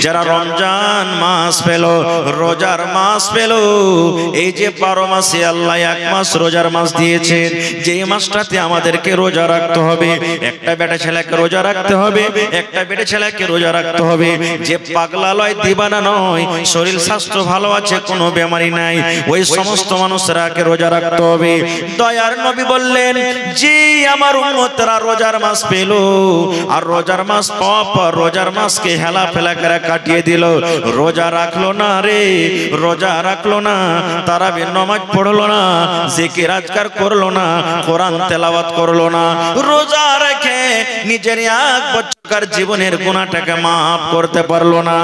যারা রমজান মাস পেল, রোজার মাস পেল, এই যে 12 মাসে আল্লাহ 1 মাস রোজার মাস দিয়েছেন, যে মাসটাতে আমাদেরকে রোজা রাখতে হবে, একটা বেটা ছেলেকে রোজা রাখতে হবে, একটা বেটা ছেলেকে রোজা রাখতে হবে। যে পাগলা লয়, দিবানা নয়, শরীর স্বাস্থ্য ভালো আছে, কোনো বেমারি নাই, ওই সমস্ত মানুষরাকে রোজা রাখতে হবে। দয়ার নবী বললেন, যে আমার উম্মতরা রোজার মাস পেল, আর রোজার মাস পাওয়ার পর রোজার মাসকে হেলা ফেলা করে কাটিয়ে দিল, রোজা রাখলো না রে, রোজা রাখলো না, তারাবি নামাজ পড়লো না, জিকির আজকার করলো না, কোরআন তেলাওয়াত করলো না, রোজা রেখে নিজের 1 বছরকার জীবনের গুনাহটাকে maaf করতে পারলো না,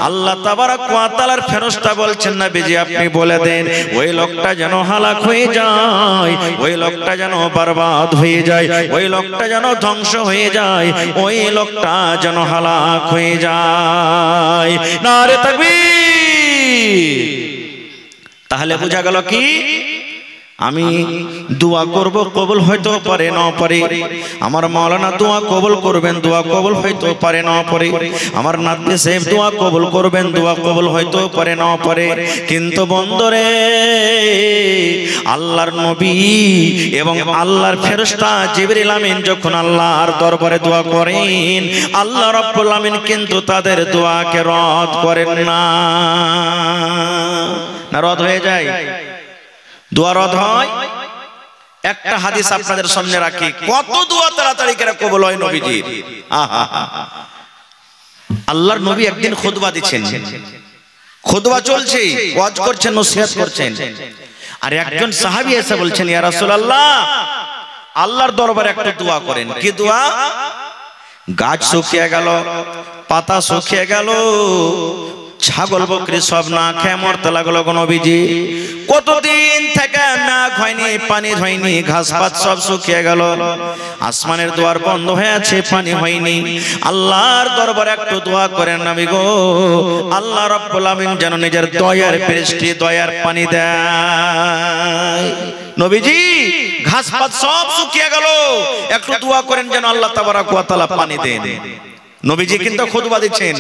আল্লাহ তাবারক ওয়া তাআলার ফেরেশতা বলছেন, নবীজি আপনি বলে দেন, ওই লোকটা যেন হালাক হয়ে যায়, ওই লোকটা যেন বরবাদ হয়ে যায়, ওই লোকটা যেন ধ্বংস হয়ে যায়, ওই লোকটা যেন হালাক হয়ে যায়। নারে তাকবীর। তাহলে বোঝা গেল কি, আমি দোয়া করব, কবুল হয়তো পারে না পারে, আমার মাওলানা দোয়া কবুল করবেন, দোয়া কবুল হয়তো পারে না পারে, আমার নাতনি সাহেব দোয়া কবুল করবেন, দোয়া কবুল হয়তো পারে না পারে, কিন্তু বন্ধুরে আল্লাহর নবী এবং আল্লাহর ফেরেশতা জিবরিল আমিন যখন আল্লাহর দরবারে দোয়া করেন, আল্লাহ রাব্বুল আমিন কিন্তু তাদের দোয়াকে রদ করেন না। না রদ হয়ে যায়? দোয়া রদ হয়? একটা হাদিস আপনাদের সামনে রাখি, কত দোয়া তাড়াতাড়ি করে কবুল হয় নবীজির। আল্লাহর নবী একদিন খুতবা দিচ্ছেন, খুতবা চলছে, ওয়াজ করছেন, নসিহত করছেন, আর একজন সাহাবী এসে বলছেন, ইয়া রাসূলুল্লাহ আল্লাহর দরবারে একটু দোয়া করেন। কি দোয়া? গাছ শুকিয়ে গেল, পাতা শুকিয়ে গেল, ছাগল বকরি সব না খেয়ে মরতে লাগলো গো নবীজি, কতদিন থেকে মেঘ হয়নি, পানি হয়নি, ঘাস পাত সব শুকিয়ে গেল, আসমানের দুয়ার বন্ধ হয়ে আছে, পানি হয়নি, আল্লাহর দরবারে একটু দোয়া করেন নবী গো, আল্লাহ রাব্বুল আমিন যেন নিজের দয়ার বৃষ্টি, দয়ার পানি দেয়। নবীজি ঘাস পাত সব শুকিয়ে গেল, একটু দোয়া করেন যেন আল্লাহ তাবারক ওয়া তাআলা পানি দেন। নবীজি কিন্তু খুতবা দিচ্ছেন,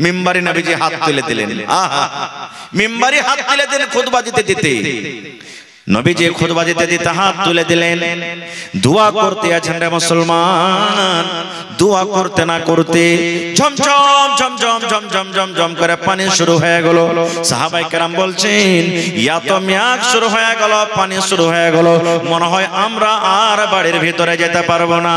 মিম্বারে নবীজি হাত তুলে দিলেন, আহা মিম্বারে হাত তুলে দিলেন খুতবা দিতে দিতে, নবীজি খুতবা দিতে দিতে হাত তুলে দিলেন, দোয়া করতে আছেন রে মুসলমান, দোয়া করতে না করতে ঝমঝম ঝমঝম ঝমঝম ঝমঝম করে পানি শুরু হয়ে গেল। সাহাবায়ে কেরাম বলছেন, ইয়া তো মেঘ শুরু হয়ে গেল, পানি শুরু হয়ে গেল, মনে হয় আমরা আর বাড়ির ভিতরে যেতে পারবো না,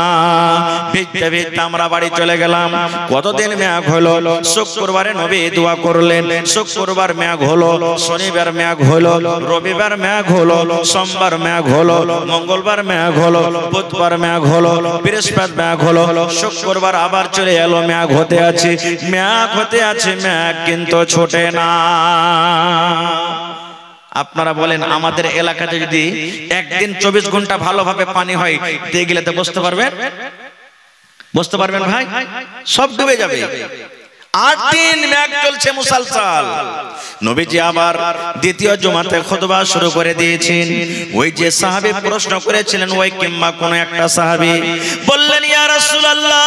ভিজতে ভিজতে আমরা বাড়ি চলে গেলাম। কতদিন মেঘ হলো, শুক্রবারে নবী দোয়া করলেন, শুক্রবার মেঘ হলো, শনিবার মেঘ হলো, রবিবার মেঘ হলো, সোমবার মেঘ হলো, মঙ্গলবার মেঘ হলো, বুধবার মেঘ হলো, বৃহস্পতিবার মেঘ হলো, শুক্রবার আবার চলে এলো, মেঘ হতে আছে, মেঘ হতে আছে, মেঘ কিন্তু ছোটে না। আপনারা বলেন আমাদের এলাকাতে যদি একদিন 24 ঘন্টা ভালোভাবে পানি হয়, দেখলে তো বুঝতে পারবেন, বুঝতে পারবেন ভাই, সব ডুবে যাবে। 8 দিন মেঘ চলছে মুসালসাল। নবীজি আবার দ্বিতীয় জুমাতে খুতবা শুরু করে দিয়েছেন। ওই যে সাহাবী প্রশ্ন করেছিলেন, ওই কিংবা কোন একটা সাহাবী বললেন, ইয়া রাসূলুল্লাহ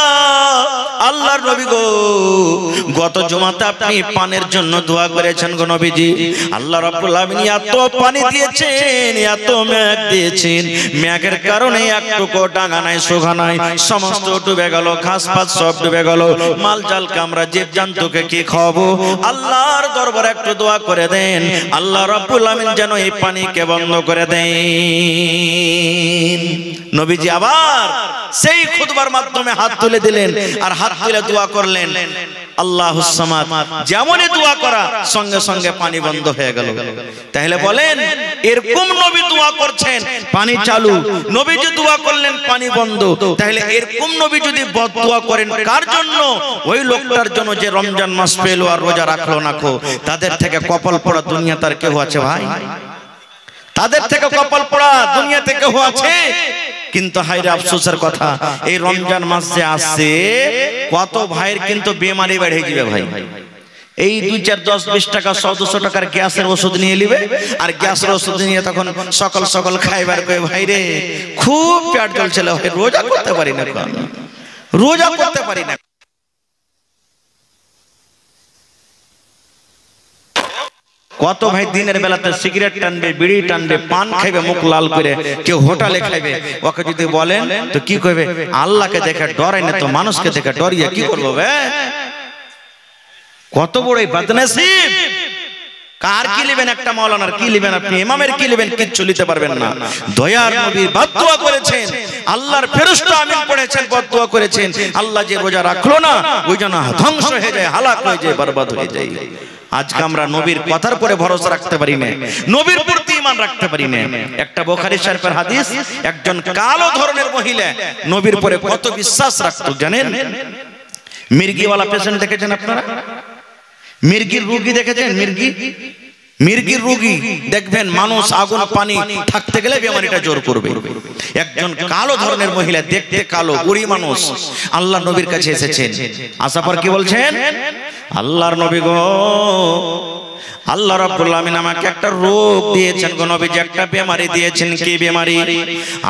আল্লাহর নবী গো, গত জুমাতে আপনি পানির জন্য দোয়া করেছেন গো নবীজি, আল্লাহ রাব্বুল আমিন এত পানি দিয়েছেন, এত মেঘ দিয়েছেন, মেঘের কারণে একটুকু ডাঙা নাই, সুঘা নাই, সমস্ত ডুবে গেল, ঘাস পাত সব ডুবে গেল, মাল জাল কামড়া জীব জন্তুকে কি খাবো, আল্লাহর দরবারে একটু দোয়া করে দেন, আল্লাহ রাব্বুল আমিন যেন এই পানিকে বন্ধ করে দেন। নবীজি আবার সেই খুতবার মাধ্যমে হাত তুলে দিলেন, আর হাত তুলে দোয়া করলেন, আল্লাহুস সামাদ, যেমনই দোয়া করা সঙ্গে সঙ্গে পানি বন্ধ হয়ে গেল। তাহলে বলেন, এরকম নবী দোয়া করছেন, পানি চালু, নবীজি দোয়া করলেন, পানি বন্ধ, তাহলে এরকম নবী যদি বদদোয়া করেন কার জন্য? ওই লোকটার জন্য যে রমজান মাস পেল আর রোজা রাখলো না, তাদের থেকে কপাল পড়া দুনিয়া তার কেউ আছে ভাই? তাদের থেকে কপাল পড়া দুনিয়াতে কেউ আছে? কিন্তু হায়রে আফসোসের কথা, এই রমজান মাস যে আসছে, কত ভাইয়ের কিন্তু বেমারি বেড়ে যাবে ভাই। এই 2, 4, 10, 20 টাকা 100-200 টাকার গ্যাসের ওষুধ নিয়ে নিবে, আর গ্যাসের ওষুধ নিয়ে তখন সকাল সকাল খাইবার কই, ভাই রে খুব পেট জ্বলছিল, রোজা করতে পারি না, রোজা করতে পারি না। কত ভাই দিনের বেলাতে সিগারেট টানবে, বিড়ি টানবে, পান খাইবে, মুখ লাল করে, কেউ হোটেলে খাইবে। ওকে যদি বলেন তো কি করবে? আল্লাহকে দেখে ডরাই না তো মানুষকে দেখে ডরিয়ে কি করবো? কত বড় বদনসিব! কার কি নেবেন? একটা মাওলানার কি নেবেন? আপনি ইমামের কি নেবেন? কিচ্ছু নিতে পারবেন না। দয়ার নবী বদদুয়া করেছেন, আল্লাহর ফেরেশতা আমিন পড়েছেন, বদদুয়া করেছেন, আল্লাহ যে রোজা রাখলো না ওই যেন ধ্বংস হয়ে যায়, হালাক হয়ে যায়, বরবাদ হয়ে যায়। আজকে আমরা নবীর কথার পরে ভরসা রাখতে পারি না, নবীর প্রতি ঈমান রাখতে পারি না। একটা বুখারী শরীফের হাদিস, একজন কালো ধরনের মহিলা নবীর পরে কত বিশ্বাস রাখতো জানেন? মির্গিওয়ালা পেশেন্ট দেখেছেন আপনারা? মির্গির রোগী দেখেছেন? মির্গির রোগী দেখবেন মানুষ আগুন পানি থাকতে গেলে বেমারিটা জোর করবে। একজন কালো ধরনের মহিলা, দেখতে কালো, বুড়ি মানুষ, আল্লাহ নবীর কাছে এসেছেন। আসার পর কি বলছেন? আল্লাহর নবী গো, আল্লাহ রাব্বুল আমিন আমাকে একটা রোগ দিয়েছেন গো নবীজি, একটা বেমারি দিয়েছেন। কি বেমারি?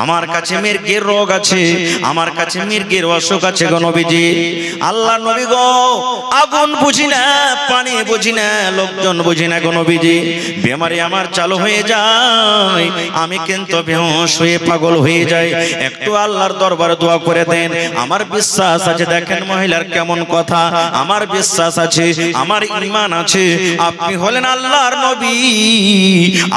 আমার কাছে মির্গির রোগ আছে, আমার কাছে মির্গির অসুখ আছে গো নবীজি। আল্লাহ নবী গো, আগুন বুঝি না, পানি বুঝি না, লোকজন বুঝি না গো নবীজি, বেমারি আমার চালু হয়ে যায়, আমি কিন্তু বেহুশ হয়ে পাগল হয়ে যাই, একটু আল্লাহর দরবারে দোয়া করে দেন। আমার বিশ্বাস আছে, দেখেন মহিলার কেমন কথা, আমার বিশ্বাস আছে, আমার ঈমান আছে, আপনি হলেন আল্লাহর নবী,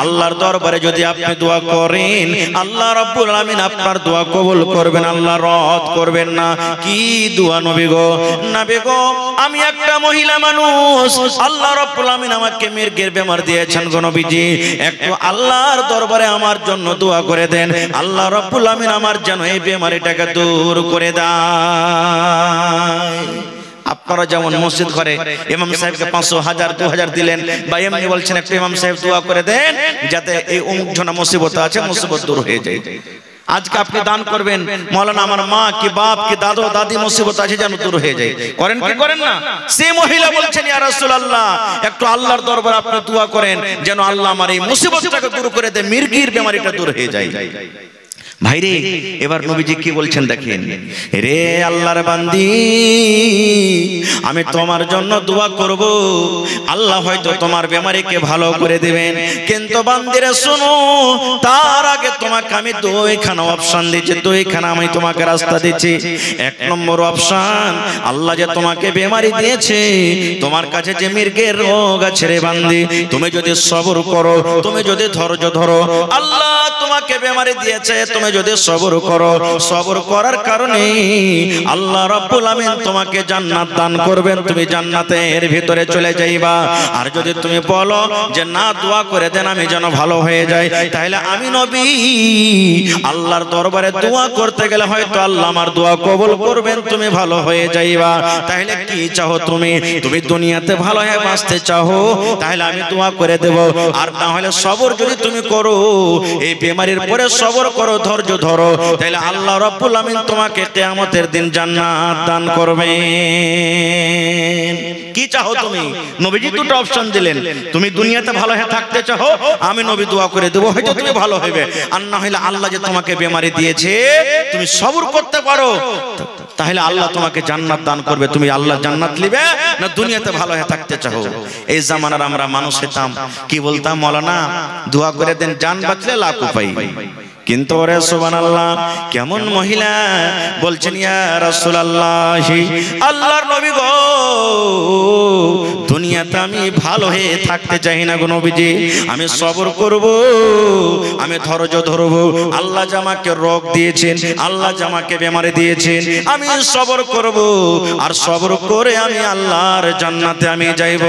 আল্লাহর দরবারে যদি আপনি দোয়া করেন আল্লাহ রাব্বুল আমিন আপনার দোয়া কবুল করবেন, আল্লাহ রদ করবেন না। কি দোয়া নবী গো? নবী গো, আমি একটা মহিলা মানুষ, আল্লাহ রাব্বুল আমিন আমাকে মির্গের বেমার দিয়েছেন গো নবীজি, একটু আল্লাহর দরবারে আমার জন্য দোয়া করে দেন, আল্লাহ রাব্বুল আমিন আমার যেন এই বেমারিটাকে দূর করে দেয়। আপনারা যেমন মসজিদ ঘরে ইমাম সাহেবকে 500, 1000, 2000 দিলেন, বা এমনি বলছেন একটু ইমাম সাহেব দোয়া করে দেন যাতে এই অমুক জনা মুসিবত আছে, মুসিবত দূর হয়ে যায়। আজকে আপনি দান করবেন, মাওলানা আমার মা কি বাপ কি দাদু দাদি মুসিবত আছে যেন দূর হয়ে যায়, করেন কি করেন না? সেই মহিলা বলছেন ইয়া রাসূলুল্লাহ, একটু আল্লাহর দরবারে আপনি দোয়া করেন যেন আল্লাহ আমার এই মুসিবতটাকে দূর করে দেয়, মির্গির বেমারিটা দূর হয়ে যায়। ভাইরে, এবার নবীজি কি বলছেন দেখেন, রে আল্লাহর বান্দি, আমি তোমার জন্য দোয়া করব, আল্লাহ হয়তো তোমার বেমারিকে ভালো করে দিবেন, কিন্তু বান্দিরে শোনো, তার আগে তোমাকে আমি দুইখানা অপশন দিচ্ছি, দুইখানা আমি তোমাকে রাস্তা দিচ্ছি। 1 নম্বর অপশন, আল্লাহ যে তোমাকে বেমারি দিয়েছে, তোমার কাছে যে মির্গের রোগ আছে রে বান্দি, তুমি যদি সবর করো, তুমি যদি ধৈর্য ধরো, আল্লাহ তোমাকে বেমারি দিয়েছে, তুমি যদি সবর করো, সবর করার কারণে আল্লাহ রাব্বুল আমিন তোমাকে জান্নাত দান করবেন, তুমি জান্নাতের ভিতরে চলে যাইবা। আর যদি তুমি বলো যে না, দোয়া করে দেন আমি যেন ভালো হয়ে যাই, তাহলে আমি নবী আল্লাহর দরবারে দোয়া করতে গেলে হয়তো আল্লাহ আমার দোয়া কবুল করবেন, তুমি ভালো হয়ে যাইবা। তাহলে কি চাও তুমি? তুমি দুনিয়াতে ভালো হয়ে বাঁচতে চাও, তাহলে আমি দোয়া করে দেব। আর না হলে সবর যদি তুমি করো, এই বেমারির পরে সবর করো, ধৈর্য ধরো, তাহলে আল্লাহ রাব্বুল আমিন তোমাকে কিয়ামতের দিন জান্নাত দান করবেন। কি চাও তুমি? নবীজি দুটো অপশন দিলেন, তুমি দুনিয়াতে ভালো হয়ে থাকতে চাও, আমি নবী দোয়া করে দেব, হয়তো তুমি ভালো হবে। আর না হলে আল্লাহ যে তোমাকে বেমারি দিয়েছে, তুমি সবর করতে পারো, তাহলে আল্লাহ তোমাকে জান্নাত দান করবে। তুমি আল্লাহ জান্নাত নিবে না দুনিয়াতে ভালো হয়ে থাকতে চাও? এই জামানার আমরা মানুষ হতাম, কি বলতাম, মাওলানা দোয়া করে দেন জান বাঁচলে লাখ উপায়। কিন্তু ওরে সুবহানাল্লাহ, কেমন মহিলা বলছেন ইয়া রাসূলুল্লাহ, আল্লাহর নবী গো, দুনিয়াতে আমি ভালো হয়ে থাকতে চাই না গো নবীজি, আমি সবর করব, আমি ধৈর্য ধরব, আল্লাহ আমাকে রোগ দিয়েছেন, আল্লাহ আমাকে বেমারি দিয়েছেন, আমি সবর করব, আর সবর করে আমি আল্লাহর জান্নাতে আমি যাইব।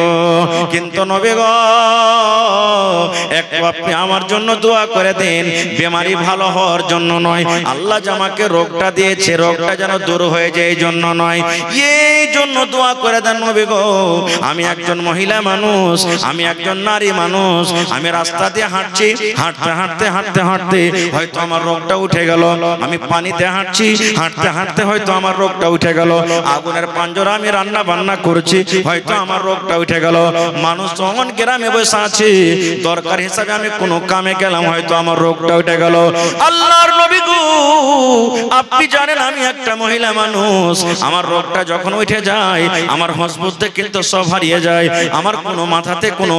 কিন্তু নবী গো, একটু আপনি আমার জন্য দোয়া করে দেন, বেমারি ভালো হওয়ার জন্য নয়, আল্লাহ আমাকে রোগটা দিয়েছে, রোগটা যেন দূর হয়ে যায় এই জন্য নয়, এই জন্য দোয়া করে দেন নবী গো। আমি একজন মহিলা মানুষ, আমি একজন নারী মানুষ, আমি রাস্তা দিয়ে হাঁটছি, হাঁটতে হাঁটতে হাঁটতে হাঁটতে হয়তো আমার রোগটা উঠে গেল, আমি পানিতে হাঁটছি, হাঁটতে হাঁটতে হয়তো আমার রোগটা উঠে গেল, আগুনের পাঞ্জরা আমি রান্না বান্না করছি, হয়তো আমার রোগটা উঠে গেল, মানুষ যখন গ্রামে বসে আছে, দরকার হিসাবে আমি কোনো কামে গেলাম, হয়তো আমার রোগটা উঠে গেল, আল্লাহর নবী গো, আপনি জানেন আমি একটা মহিলা মানুষ, আমার রোগটা যখন উঠে যায় আমার হোশ বুদ্ধি কিন্তু সব হারিয়ে যায়, আমার কোনো মাথাতে কোনো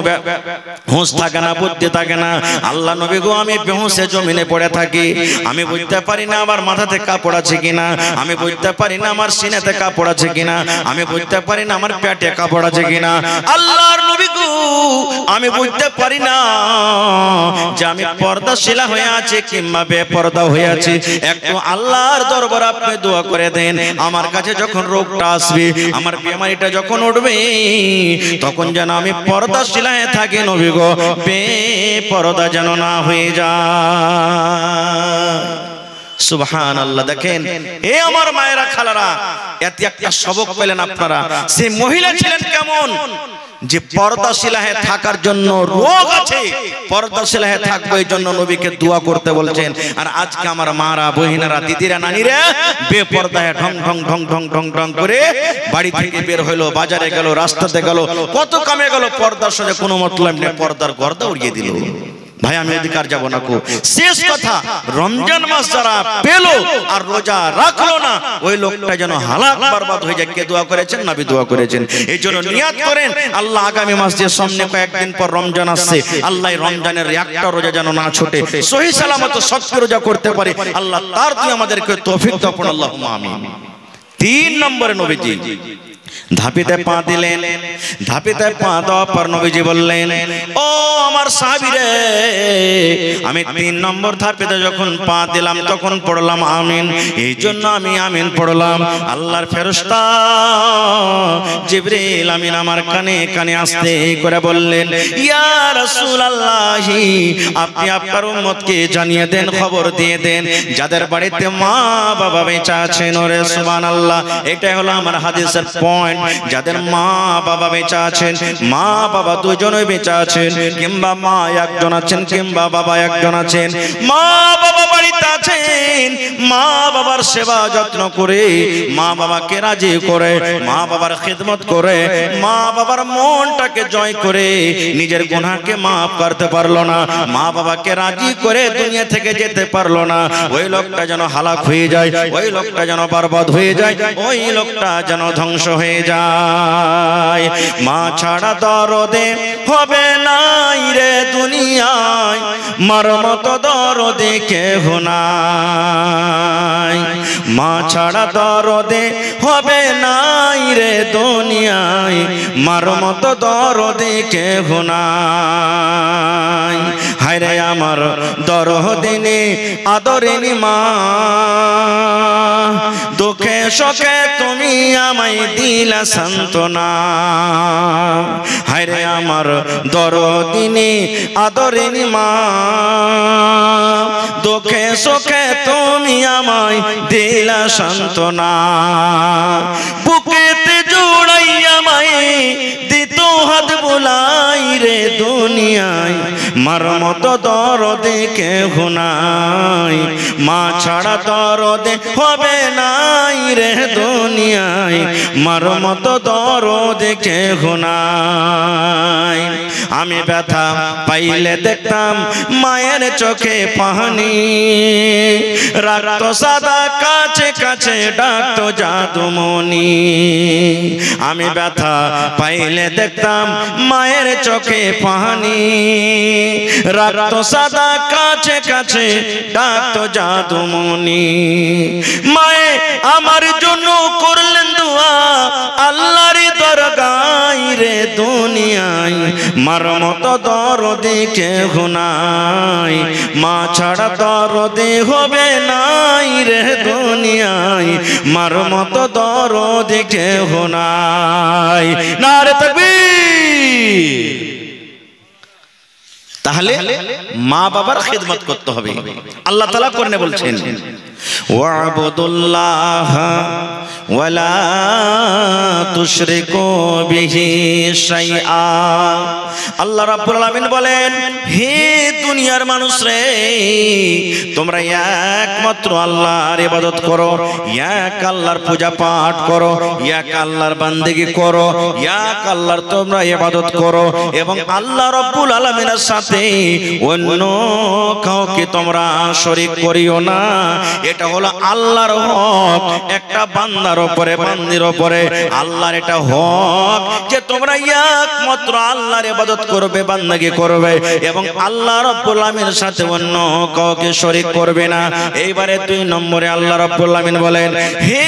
হোশ থাকে না, বুদ্ধি থাকে না। আল্লাহ নবী গো, আমি বেহুশে জমিনে পড়ে থাকি, আমি বুঝতে পারি না আমার মাথাতে কাপড় আছে কিনা, আমি বুঝতে পারি না আমার সিনাতে কাপড় আছে কিনা, আমি বুঝতে পারি না আমার পেটে কাপড় আছে কিনা। আল্লাহর নবী গো, আমি বুঝতে পারি না যে আমি পর্দাশীলা হয়ে আছি কিংবা বেপর্দা হয়ে আছি। একটু আল্লাহর দরবারে আপনি দোয়া করে দেন, আমার কাছে যখন রোগটা আসবে, আমার বিমারিটা যখন উঠবে, তখন যেন আমি পর্দাশীলা হয়ে থাকি নবী গো, বেপর্দা যেন না হয়ে যায়। সুবহানাল্লাহ। দেখেন এ আমার মায়েরা খালারা, এত একটা সবক পেলেন আপনারা। সেই মহিলা ছিলেন কেমন, যে পর্দাশীলা হয়ে থাকার জন্য রোগ আছে, পর্দাশীলা হয়ে থাকবে এই জন্য নবীকে দোয়া করতে বলছেন। আর আজকে আমার মারা, বহিনারা, দিদিরা, নানিরা বেপর্দায় ঢং ঢং ঢং ঢং ঢং ঢং করে বাড়ি থেকে বের হলো, বাজারে গেল, রাস্তাতে গেল, কত কামে গেল, পর্দার সঙ্গে কোনো মতলব নেই, পর্দার গর্দা উড়িয়ে দিল। ভাই আমি অধিকার যাব না কো। শেষ কথা, রমজান মাস যারা পেল আর রোজা রাখলো না, ওই লোকটা যেন হালাক বরবাদ হয়ে যায়। কে দোয়া করেছেন? নবী দোয়া করেছেন। এই জন্য নিয়াত করেন, আল্লাহ আগামী মাস যে সামনে কয়েকদিন পর রমজান আসছে, আল্লাহ রমজানের একটা রোজা যেন না ছুটে, সহি সালামত সত্যি রোজা করতে পারে, আল্লাহ তার তুই আমাদেরকে তৌফিক দাও, আল্লাহুম্মা আমিন। 3 নম্বরে নবীজি ধাপিতে পা দিলেন। ধাপিতে পা দেওয়ার পর নবীজি বললেন, ও আমার সাহাবীরে, আমি 3 নম্বর ধাপিতে যখন পা দিলাম তখন পড়লাম আমিন। এই জন্য আমি আমিন পড়লাম। আল্লাহর ফেরেশতা জিবরিল আমিন আমার কানে কানে আস্তে করে বললেন, ইয়া রাসূলুল্লাহ, আপনি আপনার উম্মতকে জানিয়ে দেন, খবর দিয়ে দেন, যাদের বাড়িতে মা বাবা বেঁচে আছেন। ওরে সুবহানাল্লাহ, এটা হলো আমার হাদিসের পয়েন্ট। যাদের মা বাবা বেঁচে আছেন, মা বাবা দুজনেই বেঁচে আছেন, কিংবা মা একজন আছেন কিংবা বাবা একজন আছেন, মা বাবা বাড়িতে আছেন, মা বাবার সেবা যত্ন করে, মা বাবাকে রাজি করে, মা বাবার খিদমত করে, মা বাবার মনটাকে জয় করে, নিজের গুনাহকে মাফ করতে পারলো না, মা বাবাকে রাজি করে দুনিয়া থেকে যেতে পারলো না, ওই লোকটা যেন হালাক হয়ে যায়, ওই লোকটা যেন বরবাদ হয়ে যায়, ওই লোকটা যেন ধ্বংস হয়ে যায়। মা ছাড়া দরদে হবে নাই রে দুনিয়ায়, মার মতো দরদে কেহ নাই। মা ছাড়া দরদে হবে নাই রে দুনিয়ায়, মার মতো দরদে কেহ নাই। হায়রে আমার দরদিনী আদরিনী মা, দুঃখে সুখে তুমি আমায় দিলা সান্ত্বনা। হায়রে আমার দরদিনী আদরিনী মা, দুঃখে সুখে তুমি আমায় দিলা সান্ত্বনা। বুকেতে জোড়াইয়া মায়ে দিত হাত বুলাই রে দুনিয়ায়, মার মতো দরদে কেহ নাই। মা ছাড়া দরদে হবে নাই রে দুনিয়ায়, মার মতো দরদে কেহ নাই। আমি ব্যথা পাইলে দেখতাম মায়ের চোখে পানি, রাখতো সাদা কাছে কাছে ডাকতো জাদুমণি। আমি ব্যথা পাইলে দেখতাম মায়ের চোখে পানি, রাখতো সাদা কাছে কাছে ডাকতো জাদুমণি। মায়ে আমার জন্য করলেন দোয়া আল্লাহর দরগায় রে দুনিয়ায়, মার মতো দরদে কেহ নাই। মা ছাড়া দরদে হবে নাই রে দুনিয়ায়, মার মতো দরদে কেহ নাই। নারে তাকবীর। তাহলে মা বাবার খিদমত করতে হবে। আল্লাহ তাআলা কোরআনে বলছেন, ওয়া'বুদুল্লাহ ওয়ালা তুশরিকু বিহি শাইআ। আল্লাহ রাব্বুল আলামিন বলেন, হে দুনিয়ার মানুষ রে, তোমরা একমাত্র আল্লাহর ইবাদত করো, এক আল্লাহর পূজা পাঠ করো, এক আল্লাহর বান্দেগি করো, এক আল্লাহর তোমরা ইবাদত করো, এবং আল্লাহ রাব্বুল আলামিনের সাথে সাথে অন্য কাউকে তোমরা শরীক করিও না। এটা হলো আল্লাহর হক একটা বান্দার উপরে, বান্দির উপরে। আল্লাহর এটা হক যে তোমরা একমাত্র আল্লাহর ইবাদত করবে, বান্দাগি করবে এবং আল্লাহ রাব্বুল আলামিনের সাথে অন্য কাউকে শরীক করবে না। এইবারে 2 নম্বরে আল্লাহ রাব্বুল আলামিন বলেন, হে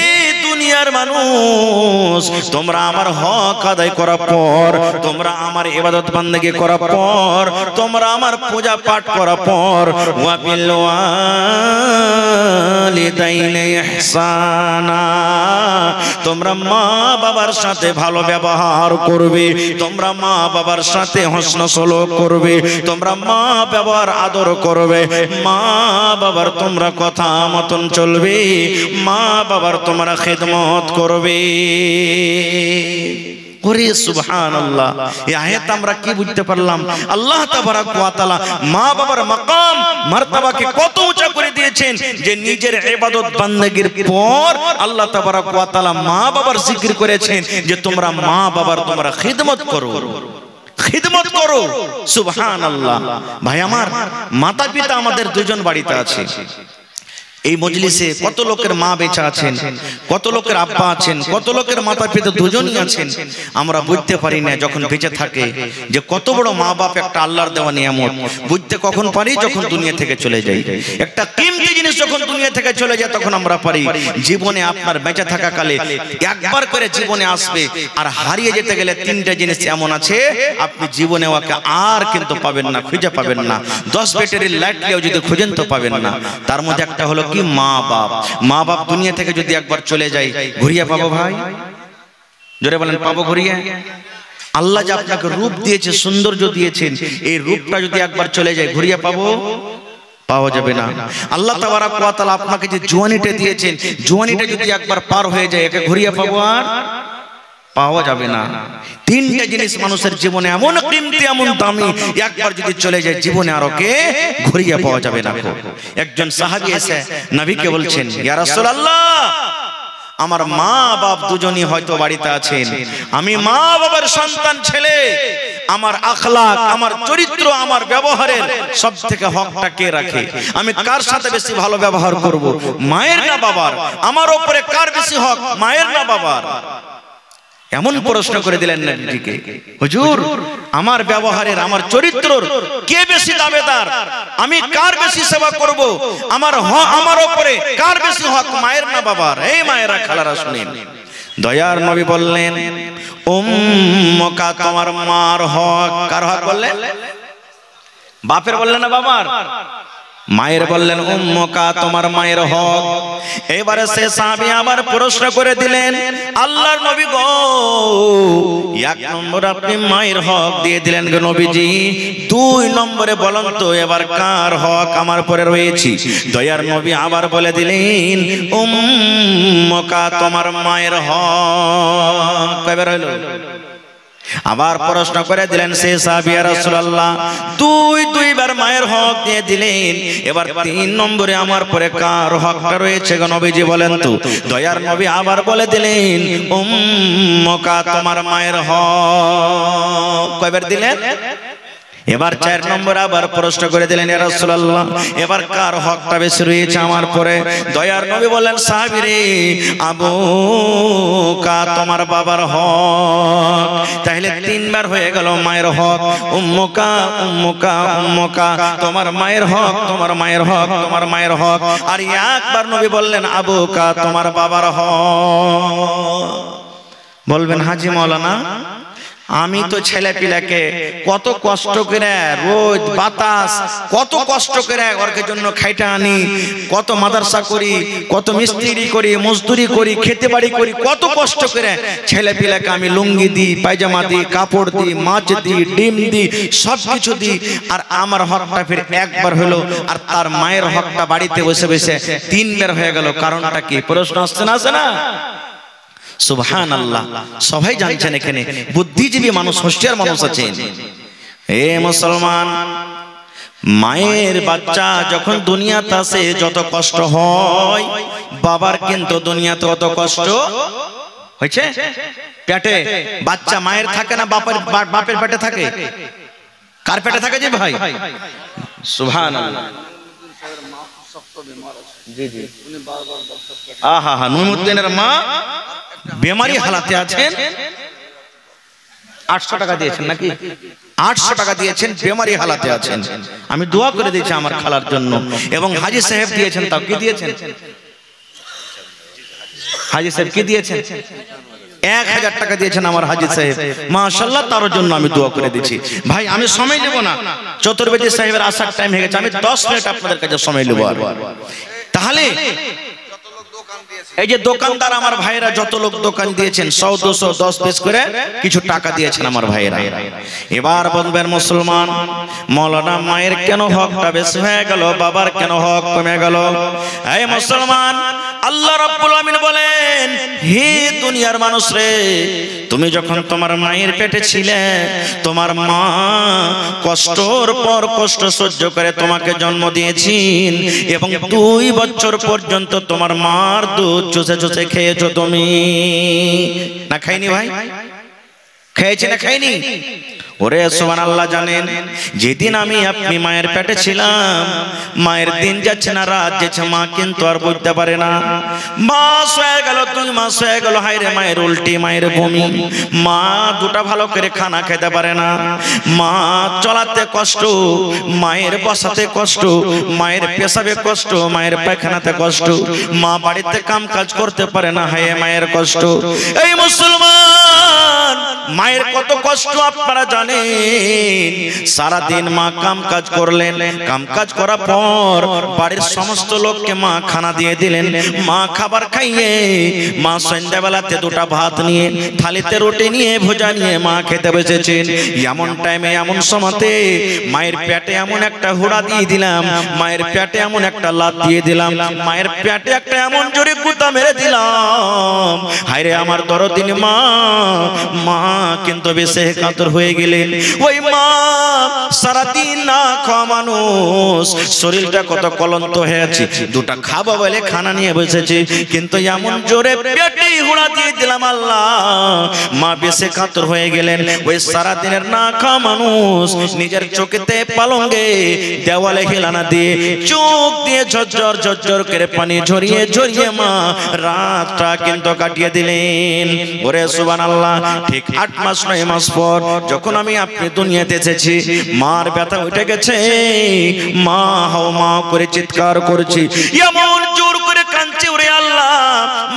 দুনিয়ার মানুষ, তোমরা আমার হক আদায় করার পর, তোমরা আমার ইবাদত বান্দাগি করার পর, তোমরা আমার পূজা পাঠ করার পর, ওয়া বিল ওয়ালিদাইনি ইহসানা, তোমরা মা বাবার সাথে ভালো ব্যবহার করবে, তোমরা মা বাবার সাথে হোসন সলুক করবে, তোমরা মা বাবার আদর করবে, মা বাবার তোমরা কথা মতন চলবে, মা বাবার তোমরা খিদমত করবে। ওরে সুবহানাল্লাহ, এই আয়াত আমরা কি বুঝতে পারলাম? আল্লাহ তাবারক ওয়া তাআলা মা বাবার মাকাম মারতাবাকে কত উঁচা করে দিয়েছেন যে নিজের ইবাদত বান্দাগির পর আল্লাহ তাবারক ওয়া তাআলা মা বাবার জিকির করেছেন যে তোমরা মা বাবার তোমরা খিদমত করো, খিদমত করো। সুবহানাল্লাহ। ভাই আমার, মাতা পিতা আমাদের দুজন বাড়িতে আছে। এই মজলিসে কত লোকের মা বেঁচে আছেন, কত লোকের আব্বা আছেন, কত লোকের মাতা পিতা দুজনই আছেন। আমরা বুঝতে পারি না যখন বেঁচে থাকে যে কত বড় মা বাপ একটা আল্লাহর দেওয়া নিয়ামত। বুঝতে কখন পারি? যখন দুনিয়া থেকে চলে যাই। একটা কিমতি জিনিস যখন দুনিয়া থেকে চলে যায় তখন আমরা পারি। জীবনে আপনার বেঁচে থাকা কালে একবার করে জীবনে আসবে, আর হারিয়ে যেতে গেলে 3টা জিনিস এমন আছে আপনি জীবনে ওকে আর কিন্তু পাবেন না, খুঁজে পাবেন না। 10 ব্যাটারির লাইট দিয়েও যদি খুঁজেন তো পাবেন না। তার মধ্যে একটা হলো কি? মা বাপ। মা বাপ দুনিয়া থেকে যদি একবার চলে যায়, ঘুরিয়ে পাবো ভাই? জোরে বলেন, পাবো ঘুরিয়ে? আল্লাহ যে আপনাকে রূপ দিয়েছে, সৌন্দর্য দিয়েছেন, এই রূপটা যদি একবার চলে যায় ঘুরিয়ে পাবো? পাওয়া যাবে না। আল্লাহ তাবারক ওয়া তাআলা আপনাকে যে জওয়ানিটা দিয়েছেন, জওয়ানিটা যদি একবার পার হয়ে যায় একে ঘুরিয়ে পাবো? আর পাওয়া যাবে না। 3টা জিনিস মানুষের জীবনে এমন কিমতি, এমন দামি, একবার যদি চলে যায় জীবনে আর ওকে ঘুরিয়ে পাওয়া যাবে না। একজন সাহাবী এসে নবীকে বলছেন, ইয়া রাসূলুল্লাহ, আমার মা বাপ দুজনই হয়তো বাড়িতে আছেন, আমি মা বাবার সন্তান ছেলে, আমার আখলাক, আমার চরিত্র, আমার ব্যবহারের সবথেকে হকটা কে রাখে? আমি কার সাথে বেশি ভালো ব্যবহার করব, মায়ের না বাবার? আমার উপরে কার বেশি হক, মায়ের না বাবার? এমন প্রশ্ন করে দিলেন নবীজিকে। হুজুর, আমার ব্যবহারের, আমার চরিত্রর কে বেশি দাবিদার? আমি কার বেশি সেবা করব? আমার উপরে কার বেশি হক, মায়ের না বাবার? এই মায়েরা, খালারা শুনেন, দয়ার নবী বললেন, উম্মুকা, তোমার মার হক। কার হক বললেন? বাপের বললেন না বাবার? মায়ের বললেন উম্মুকা, তোমার মায়ের হক। এবারে সে সাহাবী আবার প্রশ্ন করে দিলেন, আল্লাহর নবী গো, 1 নম্বর আপনি মায়ের হক দিয়ে দিলেন গো নবীজি, 2 নম্বরে বলেন তো এবার কার হক আমার পরে রয়েছে? দয়ার নবী আবার বলে দিলেন, উম্মুকা, তোমার মায়ের হক। কয়বার হলো? আবার প্রশ্ন করে দিলেন সে সাহাবী, ইয়া রাসূলুল্লাহ, 2বার মায়ের হক দিয়ে দিলেন, এবার 3 নম্বরে আমার পরে কার হকটা রয়েছে গো নবীজি বলেন তো? দয়ার নবী আবার বলে দিলেন, উম্মুকা, তোমার মায়ের হক। কয়বার দিলেন? এবার 4 নম্বর আবার প্রশ্ন করে দিলেন, ইয়া রাসূলুল্লাহ, এবার কার হকটা বেশি রয়েছে আমার পরে? দয়ার নবী বললেন, সাহাবী রে, আবুকা, তোমার বাবার হক। তাহলে 3বার হয়ে গেল মায়ের হক। উম্মুকা, উম্মুকা, উম্মুকা, তোমার মায়ের হক, তোমার মায়ের হক, তোমার মায়ের হক। আর একবার নবী বললেন, আবুকা, তোমার বাবার হক। বলবেন, হাজী মাওলানা, আমি তো ছেলে পিলাকে কত কষ্ট করে, রোদ বাতাস কত কষ্ট করে ওর জন্য খাইটা আনি, কত মাদ্রাসা করি, কত মিস্ত্রি করি, মজদুরি করি, খেতে বাড়ি করি, কত কষ্ট করে ছেলে পিলাকে আমি লুঙ্গি দিই, পায়জামা দিই, কাপড় দিই, মাছ দিই, ডিম দিই, সব কিছু দিই, আর আমার হকটা ফির একবার হলো, আর তার মায়ের হকটা বাড়িতে বসে বসে 3বার হয়ে গেল। কারণটা কি? প্রশ্ন আসছে না, আসে না? সুবহানাল্লাহ। সবাই জানছেন এখানে বুদ্ধিজীবী মানুষ, হোশিয়ার মানুষ আছেন। হে মুসলমান, মায়ের বাচ্চা যখন দুনিয়াতে আসে যত কষ্ট হয়, বাবার কিন্তু দুনিয়াতে অত কষ্ট হয়েছে? পেটে বাচ্চা মায়ের থাকে না বাপের পেটে থাকে? কার পেটে থাকে যে ভাই? সুবহানাল্লাহ। আহা, নইমুদ্দিনের মা বেমারি হালাতে আছেন। 800 টাকা দিয়েছেন নাকি? 800 টাকা দিয়েছেন, বেমারি হালাতে আছেন। আমি দোয়া করে দিয়েছি আমার খালার জন্য। এবং হাজী সাহেব দিয়েছেন। তাও কি দিয়েছেন? হাজী সাহেব কি দিয়েছেন? 1000 টাকা দিয়েছেন আমার হাজী সাহেব, মাশাআল্লাহ। তার জন্য আমি দোয়া করে দিচ্ছি। ভাই আমি সময় নেব না, চতুর্বেদী সাহেবের আসার টাইম হয়ে গেছে। আমি 10 মিনিট আপনাদের কাছে সময় নেব। তাহলে এই যে দোকানদার আমার ভাইরা, যত লোক দোকান দিয়েছেন 100, 200, 10 পিস করে কিছু টাকা দিয়েছেন আমার ভাইরা। এবার বলবেন মুসলমান, মৌলানা মায়ের কেন হকটা বেশি হয়ে গেল, বাবার কেন হক কমে গেল? এই মুসলমান, আল্লাহ রাব্বুল আমিন বলেন, হে দুনিয়ার মানুষ রে, তুমি যখন তোমার মায়ের পেটে ছিলে, তোমার মা কষ্টর পর কষ্ট সহ্য করে তোমাকে জন্ম দিয়েছেন এবং 2 বছর পর্যন্ত তোমার মার দুধ চুষে চুষে খেয়েছো তুমি। না খাইনি ভাই? খেয়েছি না খাইনি? ওরে সুবহানাল্লাহ। জানেন, যেদিন আমি আপনি মায়ের পেটে ছিলাম, মায়ের দিন যাচ্ছে না রাত যাচ্ছে, মা কিন্তু আর বুঝতে পারে না। মাস হয়ে গেল, 2 মাস হয়ে গেল, হায়রে মায়ের উল্টি, মায়ের বমি, মা দুটা ভালো করে খানা খেতে পারে না, মা চলাতে কষ্ট, মায়ের বসাতে কষ্ট, মায়ের পেশাবে কষ্ট, মায়ের পায়খানাতে কষ্ট, মা বাড়িতে কাম কাজ করতে পারে না, হায় মায়ের কষ্ট। এই মুসলমান, মায়ের কত কষ্ট আপনারা জানেন? সারা দিন মা কাম কাজ করলেন, কাম কাজ করার পর বাড়ির সমস্ত লোককে মা খানা দিয়ে দিলেন। মা খাবার খাইয়ে, মা সন্ধ্যাবেলাতে 2টা ভাত নিয়ে, থালিতে রুটি নিয়ে, ভুজা নিয়ে মা খেতে বসেছেন। এমন টাইমে, এমন সময়তে মায়ের পেটে এমন একটা হুড়া দিয়ে দিলাম, মায়ের পেটে এমন একটা লাত দিয়ে দিলাম, মায়ের পেটে একটা এমন জোরে গুতা মেরে দিলাম, হায়রে আমার দরদিনী মা, মা কিন্তু বেশি কাতর হয়ে গেলেন। ওই মা সারাদিন না খাওয়া মানুষ, শরীরটা কত ক্লান্ত হয়ে আছে, 2টা খাবো বলে খানা নিয়ে বসেছে, কিন্তু এমন জোরে পেটে হুড়া দিয়ে দিলাম, আল্লাহ, মা বেশি কাতর হয়ে গেলেন। ওই সারাদিনের না খাওয়া মানুষ নিজের চোখেতে পালঙ্গে দেওয়ালে হেলানা দিয়ে, চোখ দিয়ে ঝরঝর ঝরঝর করে পানি ঝরিয়ে ঝরিয়ে মা রাতটা কিন্তু কাটিয়ে দিলেন। ওরে সুবহানাল্লাহ। ঠিক 8 মাস 9 মাস পর যখন আমি আপনি দুনিয়াতে এসেছি, মার ব্যথা উঠে গেছে, মা হাও মা করে চিৎকার করছি, এমন জোর করে কাঁদছি, ওরে আল্লাহ,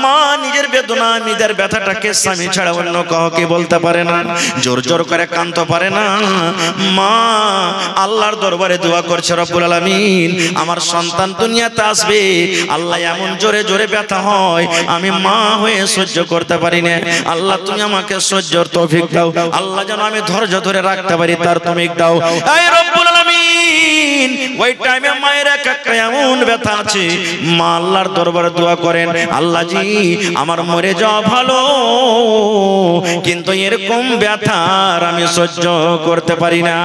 মা নিজের বেদনা, নিজের ব্যথাটাকে স্বামী ছাড়া অন্য কাউকে বলতে পারে না, জোর জোর করে কাঁদতে পারে না। মা আল্লাহর দরবারে দোয়া করছে, রব্বুল আলামিন, আমার সন্তান দুনিয়াতে আসবে, আল্লাহ এমন জোরে জোরে ব্যথা হয়, আমি মা হয়ে সহ্য করতে পারি না, আল্লাহ তুমি আমাকে সহ্যর তৌফিক দাও, আল্লাহ যেন আমি ধৈর্য ধরে রাখতে পারি তার তৌফিক দাও। এই রব্বুল আলামিন, ওই টাইমে মায়ের একটা এমন ব্যথা আছে, মা আল্লাহর দরবারে দোয়া করেন, আল্লাহ জি আমার মরে যাওয়া ভালো, কিন্তু এরকম ব্যথার আমি সহ্য করতে পারি না।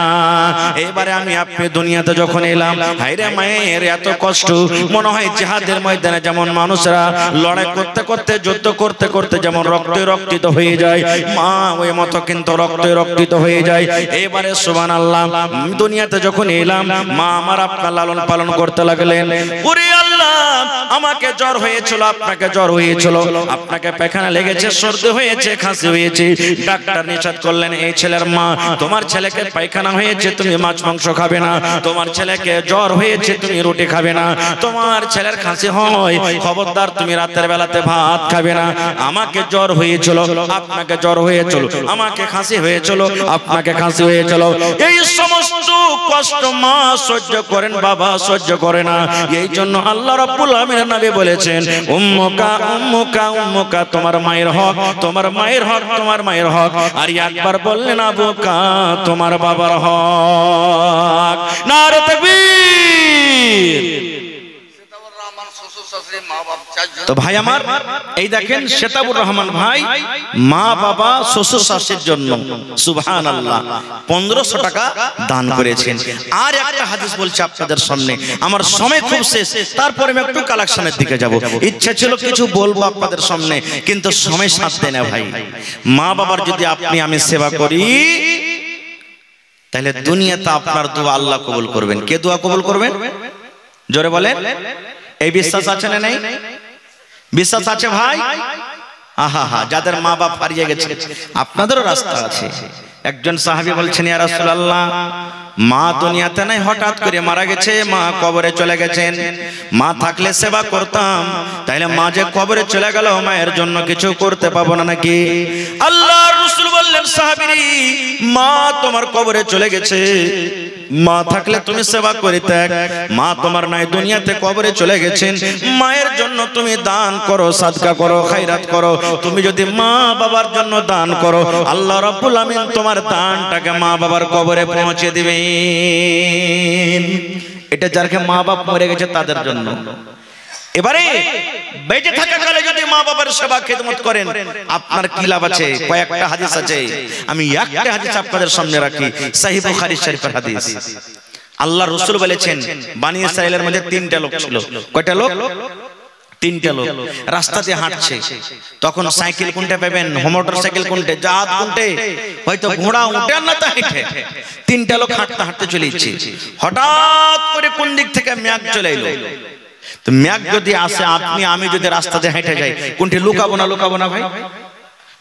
এবারে আমি আপনি দুনিয়াতে যখন এলাম, হায়রে মায়ের এত কষ্ট, মনে হয় জিহাদের ময়দানে যেমন মানুষরা লড়াই করতে করতে, যুদ্ধ করতে করতে যেমন রক্তে রক্তিত হয়ে যায়, মা ওই মতো কিন্তু রক্তে রক্তিত হয়ে যায়। এবারে সুবহানাল্লাহ, দুনিয়াতে যখন এলাম, মা আমার আপনার লালন পালন করতে লাগলেন। ওরে আল্লাহ, আমাকে জ্বর হয়েছিল, আপনাকে জ্বর হয়েছিল, আপনাকে পায়খানা লেগেছে, সর্দি হয়েছে, খাসি হয়েছে, ডাক্তার নিষেধ করলেন, এই ছেলের মা, তোমার ছেলেকে পায়খানা হয়েছে, তুমি মাছ মাংস খাবে না, তোমার ছেলেকে জ্বর হয়েছে, তুমি রুটি খাবে না, তোমার ছেলের খাসি হয়, খবরদার তুমি রাতের বেলাতে ভাত খাবে না। আমাকে জ্বর হয়েছিল, আপনাকে জ্বর হয়েছিল, আমাকে খাসি হয়েছিল, আপনাকে খাসি হয়েছিল। এই সমস্ত কষ্ট মা সহ্য করেন, বাবা সহ্য করে না। এই জন্য আল্লাহ রাব্বুল আমিনের নবী বলেছেন, উম্মুকা উম্মুকা উম্মুকা, তোমার মায়ের হক, তোমার মায়ের হক, তোমার মায়ের হক। আর একবার বললেন আবুকা, তোমার বাবার হক। নারে তাকবীর। তো ভাই আমার, এই দেখেন শেতাবুর রহমান ভাই মা বাবা শ্বশুর শাশুড়ির জন্য সুবহানাল্লাহ 1500 টাকা দান করেছেন। আর একটা হাদিস বলছি আপনাদের সামনে, আমার সময় খুব শেষ, তারপরে আমি একটু কালেকশনের দিকে যাব। ইচ্ছা ছিল কিছু বলবো আপনাদের সামনে, কিন্তু সময় সাথ দেয় না ভাই। মা বাবার যদি আপনি আমি সেবা করি, তাহলে দুনিয়াতে আপনার দোয়া আল্লাহ কবুল করবেন। কে দোয়া কবুল করবেন জোরে বলেন। এই বিশ্বাস আছে না নাই? বিশ্বাস আছে ভাই? আহা, যাদের মা বাপ হারিয়ে গেছে আপনাদেরও রাস্তা আছে। একজন সাহাবী বলছেন, ইয়া রাসূলুল্লাহ, মা দুনিয়াতে নাই, হঠাৎ করে মারা গেছে, মা কবরে চলে গেছেন। মা থাকলে সেবা করতাম, তাইলে মা যে কবরে চলে গেল, মায়ের জন্য কিছু করতে পাবো না নাকি? আল্লাহর রাসূল বললেন, সাহাবী, মা তোমার কবরে চলে গেছে, মা থাকলে তুমি সেবা করিতে, মা তোমার নাই, দুনিয়াতে কবরে চলে গেছেন, মায়ের জন্য তুমি দান করো, সাদকা করো, খায়রাত করো। তুমি যদি মা বাবার জন্য দান করো, আল্লাহ রাব্বুল আমিন তোমার দানটাকে মা বাবার কবরে পৌঁছে দিবেন। এটা যারা মা বাপ মরে গেছে তাদের জন্য। এবারে বেঁচে থাকাকালে যদি মা বাবার সেবা খেদমত করেন, আপনার কি লাভ আছে? কয়েকটা হাদিস আছে, আমি একটা হাদিস আপনাদের সামনে রাখি, সহিহ বুখারী শরীফের হাদিস। আল্লাহর রাসূল বলেছেন, বনি ইসরাইলের মধ্যে তিনটা লোক ছিল। কয়টা লোক? তিনটা লোক রাস্তা দিয়ে হাঁটছে। তখন সাইকেল কোনটা পাবেন, মোটর সাইকেল কোনটা, জাহাজ কোনটা, হয়তো ঘোড়া উঠে না তা হেঁটে। তিনটা লোক হাঁটতে হাঁটতে চলে যাচ্ছে। হঠাৎ করে কোন দিক থেকে মেঘ চলে এলো। তো মেঘ যদি আসে, আপনি আমি যদি রাস্তাতে হেঁটে যাই, কোনটি লুকাবো না ভাই?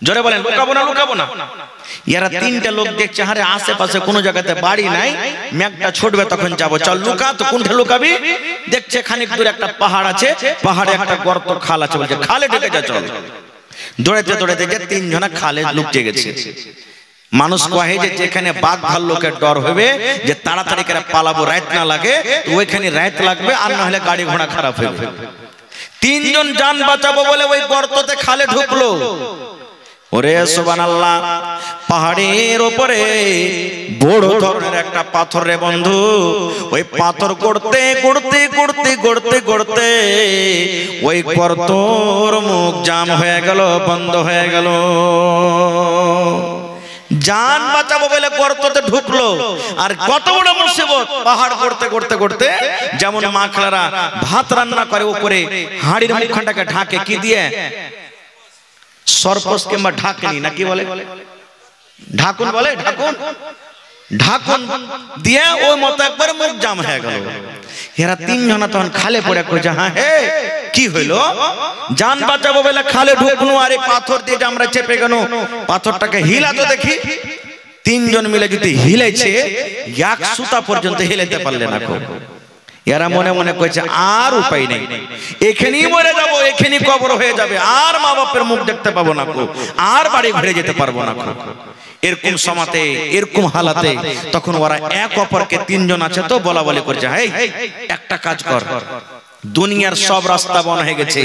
জোরে বলেন, লুকাবো না। এরা তিনটা লোক দেখছে, আরে আশেপাশে কোনো জায়গাতে বাড়ি নাই, মেঘটা ছুটবে, তখন যাবো, চল লুকা। তো কোনটা লুকাবি? দেখছে খানিক দূরে একটা পাহাড় আছে, পাহাড়ে একটা গর্ত খাল আছে, বলছে খালে ঢুকে যা, চল। দৌড়াতে যে তিনজনা খালে লুকিয়ে গেছে। মানুষ কহে যে যেখানে বাঘ ভাল্লুকের ডর হবে, যে তাড়াতাড়ি করে পালাবো, রাত না লাগে, ওইখানে রাত লাগবে, আর না হলে গাড়ি ঘোড়া খারাপ হবে। তিনজন জান বাঁচাবো বলে ওই গর্ততে খালে ঢুকলো। ওরে সুবহানাল্লাহ, পাহাড়ের উপরে বড় ধরনের একটা পাথর রে বন্ধু। ওই পাথর গড়তে ওই গর্তর মুখ জাম হয়ে গেল, বন্ধ হয়ে গেল। জান বাঁচাবো বলে গর্ততে ঢুকলো, আর কত বড় মুসিবত! পাহাড় করতে যেমন মা খালারা ভাত রান্না করে, উপরে হাঁড়ির মুখখানটাকে ঢাকে কি দিয়ে? সরপোষ কিংবা ঢাকনি, নাকি বলে? ঢাকুন বলে, ঢাকুন দিয়ে ওই মতো একবার মুখ জাম হয়ে গেল। এরা তিনজনা তখন খালে পড়ে কইছে, হ্যাঁ হে কি হইলো? জান বাঁচাবো বলে খালে ঢুকনো, আর এই পাথর দিয়ে আমরা চেপে গেল। পাথরটাকে হিলা তো দেখি। তিনজন মিলে যদি হিলাইছে, এক সুতা পর্যন্ত হিলাইতে পারলে না। এরা মনে মনে কইছে, আর উপায় নেই, এখানেই মরে যাবো, এখানেই কবর হয়ে যাবে, আর মা বাপের মুখ দেখতে পাবো না, আর বাড়ি ঘুরে যেতে পারবো না। এরকম সমাতে, এরকম হালাতে তখন ওরা এক অপরকে, তিনজন আছে তো, বলা বলি করছে, হেই একটা কাজ কর, দুনিয়ার সব রাস্তা বন্ধ হয়ে গেছে,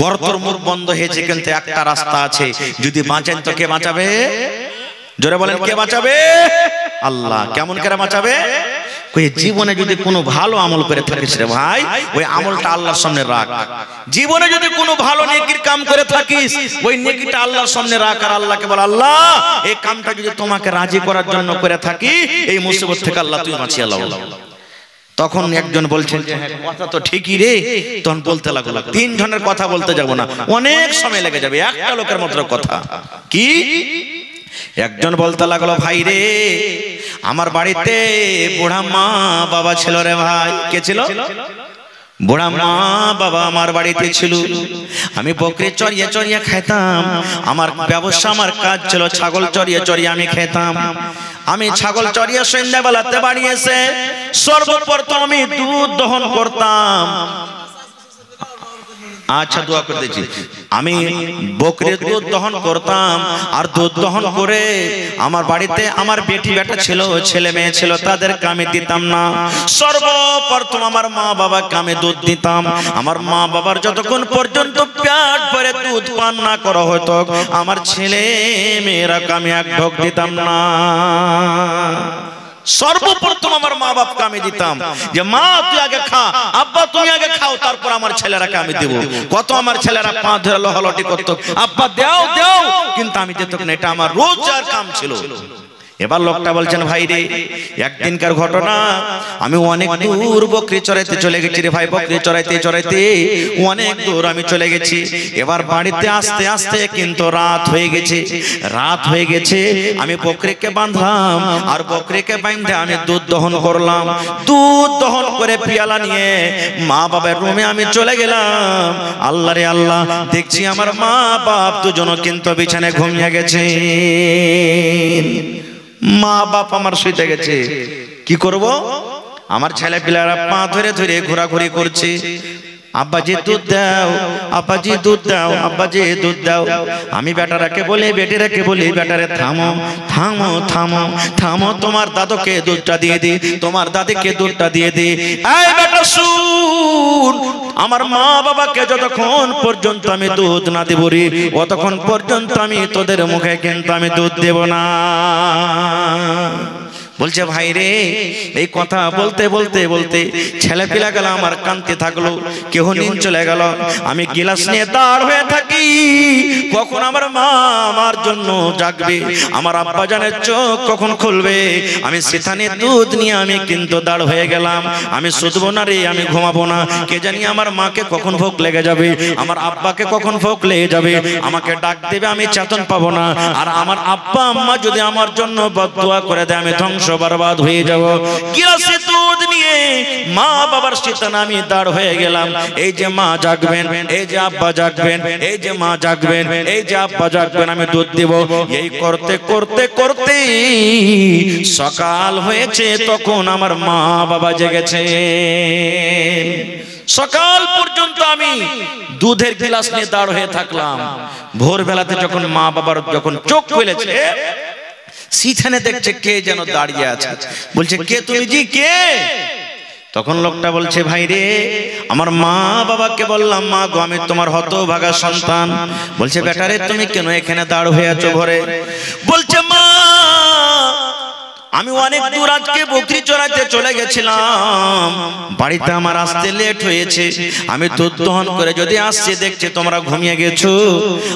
গর্তর মুখ বন্ধ হয়েছে, কিন্তু একটা রাস্তা আছে, যদি বাঁচেন তো কে বাঁচাবে? জোরে বলেন, কে বাঁচাবে? আল্লাহ। কেমন করে বাঁচাবে? জীবনে যদি কোনো ভালো আমল করে থাকিস রে ভাই, ওই আমলটা আল্লাহর সামনে রাখ। জীবনে যদি কোনো ভালো নেকির কাম করে থাকিস, ওই নেকিটা আল্লাহর সামনে রাখ, আর আল্লাহকে বল, আল্লাহ এই কামটা যদি তোমাকে রাজি করার জন্য করে থাকি, এই মুসিবত থেকে আল্লাহ তুমি বাঁচিয়ে লাও। তখন একজন বলছেন, কথা তো ঠিকই রে। তখন বলতে লাগলো, তিনজনের কথা বলতে যাব না, অনেক সময় লেগে যাবে, একটা লোকের মাত্র কথা। কি? একজন বলতে লাগলো, ভাই রে, আমার বাড়িতে বুড়া মা বাবা ছিল রে ভাই। কে ছিল? বুড়া মা বাবা আমার বাড়িতে ছিল। আমি বকরি চড়িয়ে খেতাম, আমার ব্যবসা, আমার কাজ ছিল ছাগল চড়িয়ে আমি খেতাম। আমি ছাগল চড়িয়ে সন্ধ্যাবেলাতে বাড়ি এসে সর্বপ্রথম আমি দুধ দহন করতাম। আচ্ছা, দোয়া করে দিচ্ছি। আমি বকরির দুধ দহন করতাম, আর দুধ দহন করে আমার বাড়িতে আমার বেটি বেটা ছিল, ছেলে মেয়ে ছিল, তাদেরকে আমি দিতাম না। সর্বপ্রথম আমার মা বাবাকে আমি দুধ দিতাম। আমার মা বাবার যতক্ষণ পর্যন্ত পেট ভরে দুধ পান না করা হতো, আমার ছেলে মেয়েরাকে আমি এক ঢোক দিতাম না। সর্বপ্রথম আমার মা বাপকে আমি দিতাম, যে মা তুই আগে খা, আব্বা তুমি আগে খাও, তারপর আমার ছেলেরাকে আমি দেব। কত আমার ছেলেরা পা ধরে লহলটি করত, আব্বা দাও দাও, কিন্তু আমি দিতাম না। এটা আমার রোজগার কাম ছিল। এবার লোকটা বলছেন ভাই রে একদিনকার ঘটনা, আমি অনেক দূর বকরি চড়াইতে চলে গেছি রে ভাই, বকরি চড়াইতে চড়াইতে অনেক দূর আমি চলে গেছি। এবার বাড়িতে আসতে আসতে কিন্তু রাত হয়ে গেছে। রাত হয়ে গেছে, আমি বকরিকে বাঁধলাম, আর বকরিকে বাঁধে আমি দুধ দহন করলাম। দুধ দহন করে পিয়ালা নিয়ে মা বাবার রুমে আমি চলে গেলাম। আল্লাহ রে আল্লাহ, দেখছি আমার মা বাপ দুজনও কিন্তু বিছানায় ঘুমিয়ে গেছে। মা বাপ আমার শুইতে গেছে, কি করব? আমার ছেলে পিলারা পা ধরে ধরে ঘোরাঘুরি করছে, আব্বাজি দুধ দাও, আব্বাজি দুধ দাও, আব্বাজি দুধ দাও। আমি বেটারাকে বলি, বেটিরাকে বলি, বেটারে থামো থামো থামো থামো, তোমার দাদুকে দুধটা দিয়ে দি, তোমার দাদিকে দুধটা দিয়ে দি। এই বেটা শুন, আমার মা বাবাকে যতক্ষণ পর্যন্ত আমি দুধ না দেব রে, ততক্ষণ পর্যন্ত আমি তোদের মুখে কিন্তু আমি দুধ দেব না। বলছে ভাই রে, এই কথা বলতে বলতে বলতে ছেলে পিলা গেল আমার কানতে থাকলো, কেহ নিন চলে গেল। আমি গিলাস নিয়ে দাঁড় হয়ে থাকি, কখন আমার মা আমার জন্য জাগবে, আমার আব্বা জানের চোখ কখন খুলবে। আমি সেখানে দুধ নিয়ে আমি কিন্তু দাঁড় হয়ে গেলাম। আমি শুধবো না রে, আমি ঘুমাবো না। কে জানি আমার মাকে কখন ভোগ লেগে যাবে, আমার আব্বাকে কখন ভোগ লেগে যাবে, আমাকে ডাক দেবে, আমি চেতন পাবো না। আর আমার আব্বা আম্মা যদি আমার জন্য বদদুয়া করে দেয়, আমি ধ্বংস বরবাদ হয়ে যাব। গিলাসে দুধ নিয়ে মা বাবার শীতনা আমি দাঁড় হয়ে গেলাম। এই যে মা জাগবেন, এই যে আব্বা জাগবেন, এই যে মা জাগবেন, এই যে আব্বা জাগবেন, আমি দুধ দেব। এই করতে করতে করতে সকাল হয়েছে, তখন আমার মা বাবা জেগেছে। সকাল পর্যন্ত আমি দুধের গিলাস নিয়ে দাঁড় হয়ে থাকলাম। ভোরবেলাতে যখন মা বাবার যখন চোখ খুলেছে, সিথানে দেখছে কে যেন দাঁড়িয়ে আছে। বলছে কে তুমি জি, কে? তখন লোকটা বলছে ভাই রে, আমার মা বাবাকে বললাম, মা গো আমি তোমার হতভাগা সন্তান। বলছে বেটা রে, তুমি কেন এখানে দাঁড় হয়ে আছো ঘরে? বলছে মা, আমি অনেক দূর আজকে বকরি চড়াইতে চলে গেছিলাম, বাড়িতে আমার আসতে লেট হয়েছে। আমি দুধ দহন করে যদি আসছি, দেখছি তোমরা ঘুমিয়ে গেছো,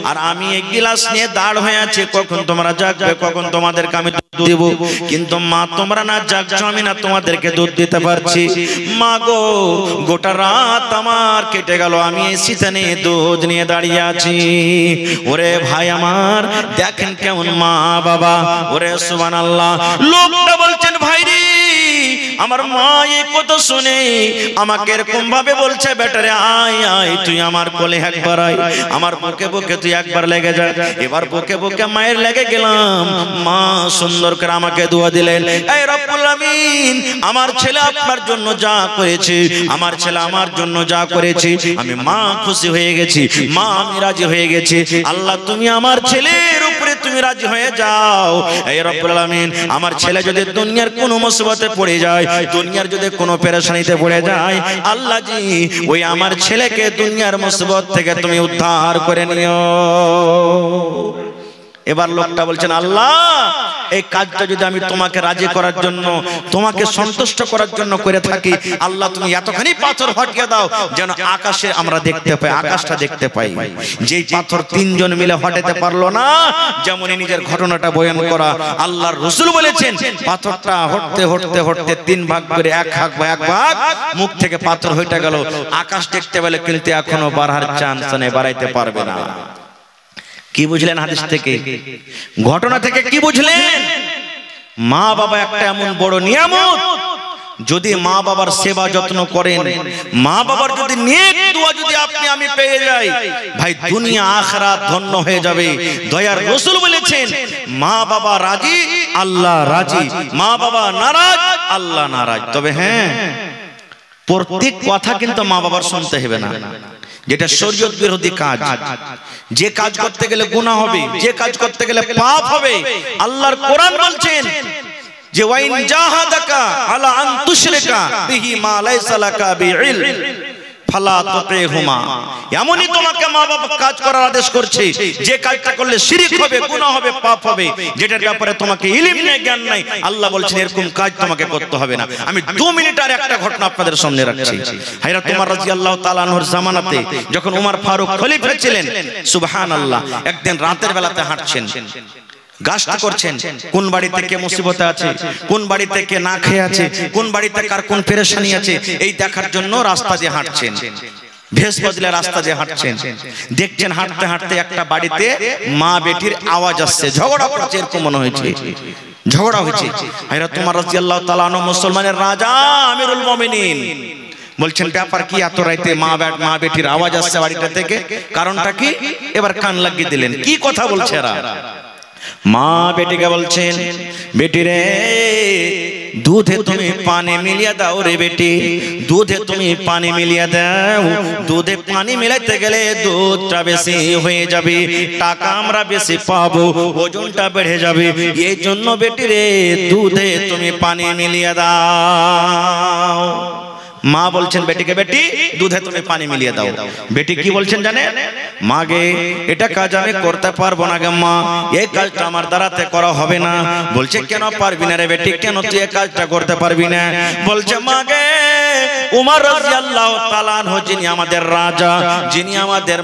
আর আমি এক গিলাস নিয়ে দাঁড় হয়ে আছি, কখন তোমরা জাগবে, কখন তোমাদেরকে আমি দুধ দেব। কিন্তু মা তোমরা না জাগছো, আমি না তোমাদেরকে দুধ দিতে পারছি। মা গো, গোটা রাত আমার কেটে গেল, আমি সিথানে দুধ নিয়ে দাঁড়িয়ে আছি। ওরে ভাই আমার, দেখেন কেমন মা বাবা। ওরে সুবহানাল্লাহ। লোকটা বলছেন ভাই রে, আমার মা এই কথা শুনে আমাকে এরকম ভাবে বলছে, বেটারে আয় আয়, তুই আমার কোলে একবার আয়, আমার বুকে বুকে তুই একবার লেগে যা। এবার বুকে বুকে মায়ের লেগে গেলাম। মা সুন্দর করে আমাকে দোয়া দিলেন, এই রব্বুল আমিন, আমার ছেলে আপনার জন্য যা করেছে, আমার ছেলে আমার জন্য যা করেছে, আমি মা খুশি হয়ে গেছি, মা আমি রাজি হয়ে গেছি। আল্লাহ তুমি আমার ছেলের উপরে তুমি রাজি হয়ে যাও। এই রব্বুল আমিন, আমার ছেলে যদি দুনিয়ার কোনো মুসিবতে পড়ে যায়, দুনিয়ার যদি কোনো পেরেশানিতে পড়ে যায়, আল্লাহ জি ওই আমার ছেলেকে দুনিয়ার মুসিবত থেকে তুমি উদ্ধার করে নিও। এবার লোকটা বলছেন, আল্লাহ এই কাজটা যদি আমি তোমাকে রাজি করার জন্য, তোমাকে সন্তুষ্ট করার জন্য করে থাকি, আল্লাহ তুমি এতখানি পাথর হটিয়ে দাও যেন আকাশে আমরা দেখতে পাই, আকাশটা দেখতে পাই। যেই পাথর তিনজন মিলে হটাতে পারলো না, যেমন নিজের ঘটনাটা বয়ান করা, আল্লাহর রাসূল বলেছেন পাথরটা হটতে হটতে হটতে তিন ভাগ করে এক ভাগ মুখ থেকে পাথর হইটা গেল। আকাশ দেখতে পেলে কিন্তু এখনো বাড়ার চান্স নেই, বাড়াইতে পারবে না। কি বুঝলেন হাদিস থেকে, ঘটনা থেকে কি বুঝলেন? মা বাবা একটা এমন বড় নিয়ামত, যদি মা বাবার সেবা যত্ন করেন, মা বাবার যদি নেক দোয়া যদি আপনি আমি পেয়ে যাই, ভাই দুনিয়া আখিরাত ধন্য হয়ে যাবে। দয়ার রাসূল বলেছেন, মা বাবা রাজি আল্লাহ রাজি, মা বাবা নারাজ আল্লাহ নারাজ। তবে হ্যাঁ, প্রত্যেক কথা কিন্তু মা বাবার শুনতে হবে না। যেটা শরীয়ত বিরোধী কাজ, যে কাজ করতে গেলে গুনাহ হবে, যে কাজ করতে গেলে পাপ হবে, আল্লাহর কোরআন বলছেন যে ওয়াইন জাহাদাকা আলা আন তুশরিকা বিহি মা লাইসা লাকা বিইল ফালা তুতিহুমা। এমনই তোমাকে মা বাবা কাজ করার আদেশ করছে, যে কাজটা করলে শিরক হবে, গুনাহ হবে, পাপ হবে, যেটার ব্যাপারে তোমাকে ইলম নেই, জ্ঞান নাই, আল্লাহ বলছেন এরকম কাজ তোমাকে করতে হবে না। আমি 2 মিনিট আর একটা ঘটনা আপনাদের সামনে রাখছি। হযরত ওমর রাদিয়াল্লাহু তাআলা আনহুর জামানাতে যখন ওমর ফারুক খলিফা ছিলেন, সুবহানাল্লাহ, একদিন রাতের বেলাতে হাঁটছেন, গাছটা করছেন কোন বাড়িতে কে মুসিবতে আছে, কোন বাড়িতে কে না খেয়ে আছে, কোন বাড়িতে কার কোন পেরেশানি আছে, এই দেখার জন্য রাস্তা দিয়ে হাঁটছেন, ভেষ বদলে রাস্তা দিয়ে হাঁটছেন। দেখছেন হাঁটতে হাঁটতে একটা বাড়িতে মা বেটির আওয়াজ আসছে, ঝগড়া করছে, এরকম মনে হয়েছে ঝগড়া হয়েছে। হযরত ওমর রাদিয়াল্লাহু তাআলা আনহু মুসলমানের রাজা আমিরুল মুমিনিন বলছেন ব্যাপার কি, এত রাতে মা বেটির আওয়াজ আসছে বাড়িটা থেকে, কারণটা কি? এবার কান লাগিয়ে দিলেন, কি কথা বলছে এরা। মা বেটিকে বলছেন, বেটি রে দুধে তুমি পানি মিলিয়ে দাও রে বেটি, দুধে তুমি পানি মিলিয়ে দাও। দুধে পানি মিলাইতে গেলে দুধটা বেশি হয়ে যাবে, টাকা আমরা বেশি পাবো, ওজনটা বেড়ে যাবে, এই জন্য বেটি রে দুধে তুমি পানি মিলিয়ে দাও। মা বলছেন বেটিকে, বেটি দুধে তুমি পানি মিলিয়ে দাও। বেটি কি বলছেন জানেন? মা গে এটা কাজ আমি করতে পারবো না গে মা, এই কাজটা আমার দ্বারাতে করা হবে না। বলছে কেন পারবি না রে বেটি, কেন তুই এই কাজটা করতে পারবি না? বলছে মা গে উমর রাদিয়াল্লাহু তাআলা আনহু যিনি আমাদের রাজা, যিনি আমাদের